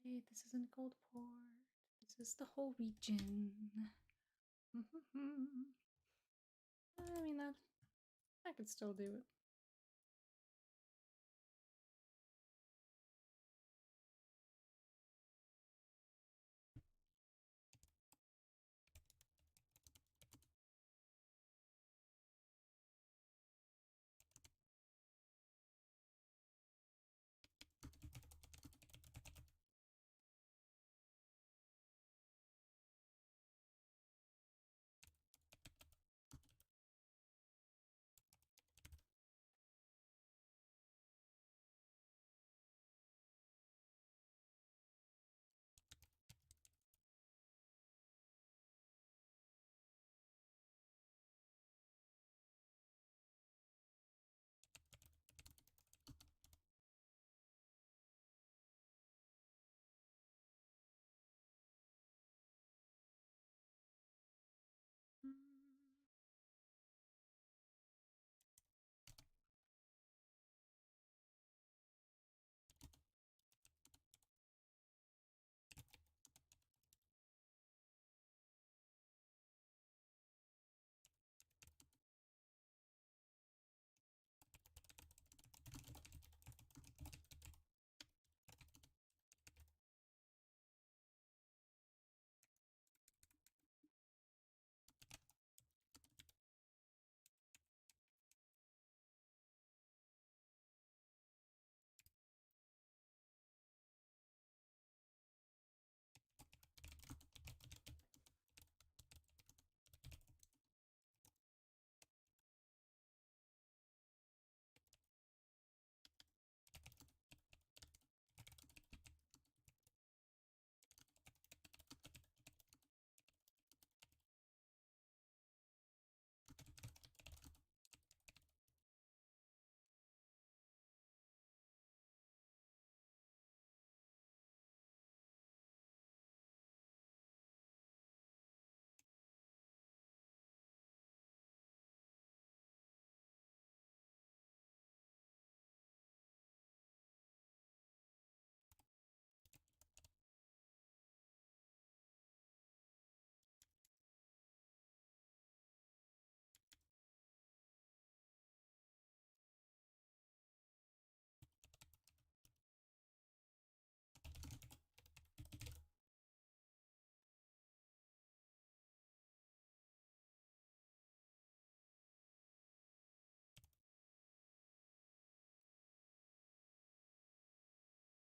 Wait, this isn't gold port. This is the whole region. I mean, that I could still do it.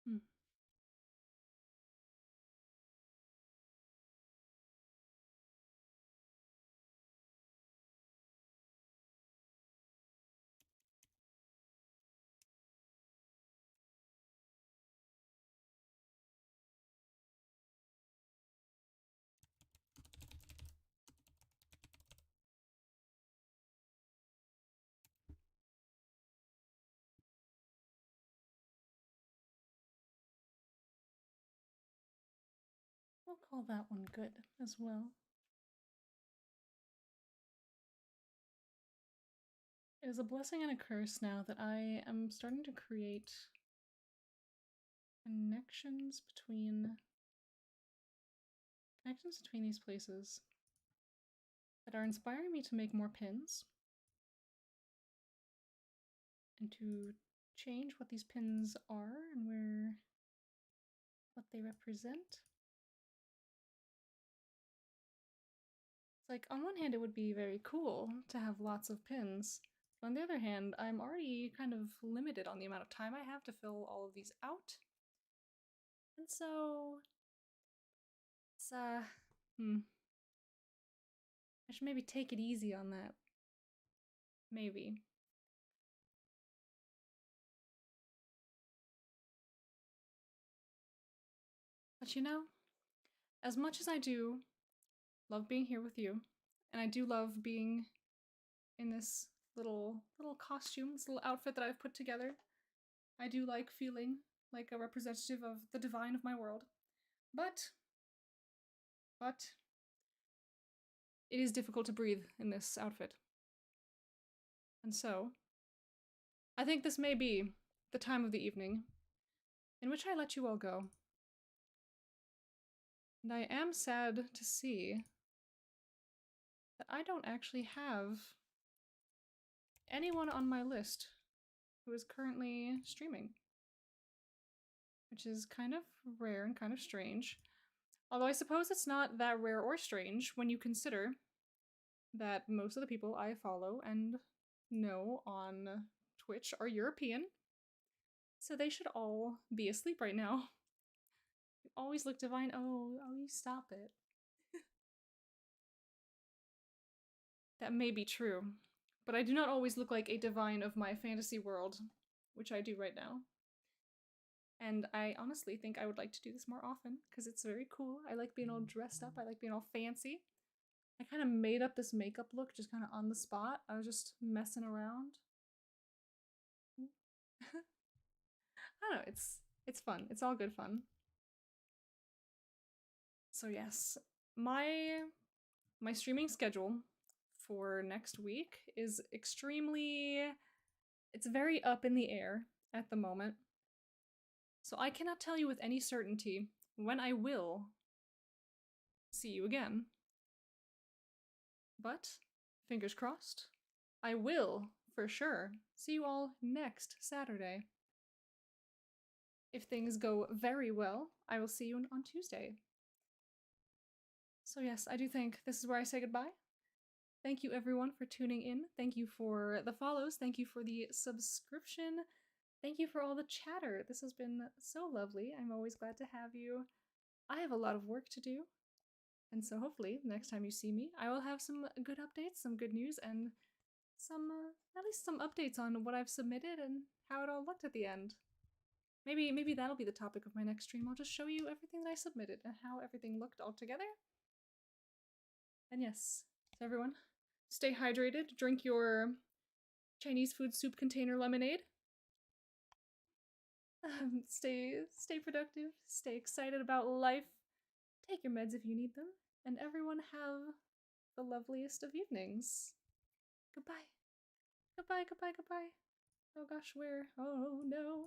Hmm. We'll call that one good as well. It is a blessing and a curse now that I am starting to create connections between these places that are inspiring me to make more pins and to change what these pins are and what they represent. It's like, on one hand, it would be very cool to have lots of pins. But on the other hand, I'm already kind of limited on the amount of time I have to fill all of these out. And so, it's, I should maybe take it easy on that. Maybe. But you know, as much as I do love being here with you, and I do love being in this little costume, this little outfit that I've put together, I do like feeling like a representative of the divine of my world. But it is difficult to breathe in this outfit. And so, I think this may be the time of the evening in which I let you all go. And I am sad to see that I don't actually have anyone on my list who is currently streaming, which is kind of rare and kind of strange. Although I suppose it's not that rare or strange when you consider that most of the people I follow and know on Twitch are European, so they should all be asleep right now. You always look divine. Oh, you stop it. That may be true, but I do not always look like a divine of my fantasy world, which I do right now. And I honestly think I would like to do this more often, because it's very cool. I like being all dressed up, I like being all fancy. I kind of made up this makeup look just kind of on the spot. I was just messing around. I don't know, it's fun. It's all good fun. So yes, my streaming schedule for next week is it's very up in the air at the moment. So I cannot tell you with any certainty when I will see you again. But, fingers crossed, I will, for sure, see you all next Saturday. If things go very well, I will see you on Tuesday. So yes, I do think this is where I say goodbye. Thank you everyone for tuning in. Thank you for the follows. Thank you for the subscription. Thank you for all the chatter. This has been so lovely. I'm always glad to have you. I have a lot of work to do. And so hopefully, the next time you see me, I will have some good updates, some good news, and some, at least some updates on what I've submitted and how it all looked at the end. Maybe that'll be the topic of my next stream. I'll just show you everything that I submitted and how everything looked all together. And yes, so everyone, stay hydrated, drink your Chinese food soup container lemonade. Stay productive, stay excited about life, take your meds if you need them, and everyone have the loveliest of evenings. Goodbye. Goodbye, goodbye, goodbye. Oh gosh, where? Oh no.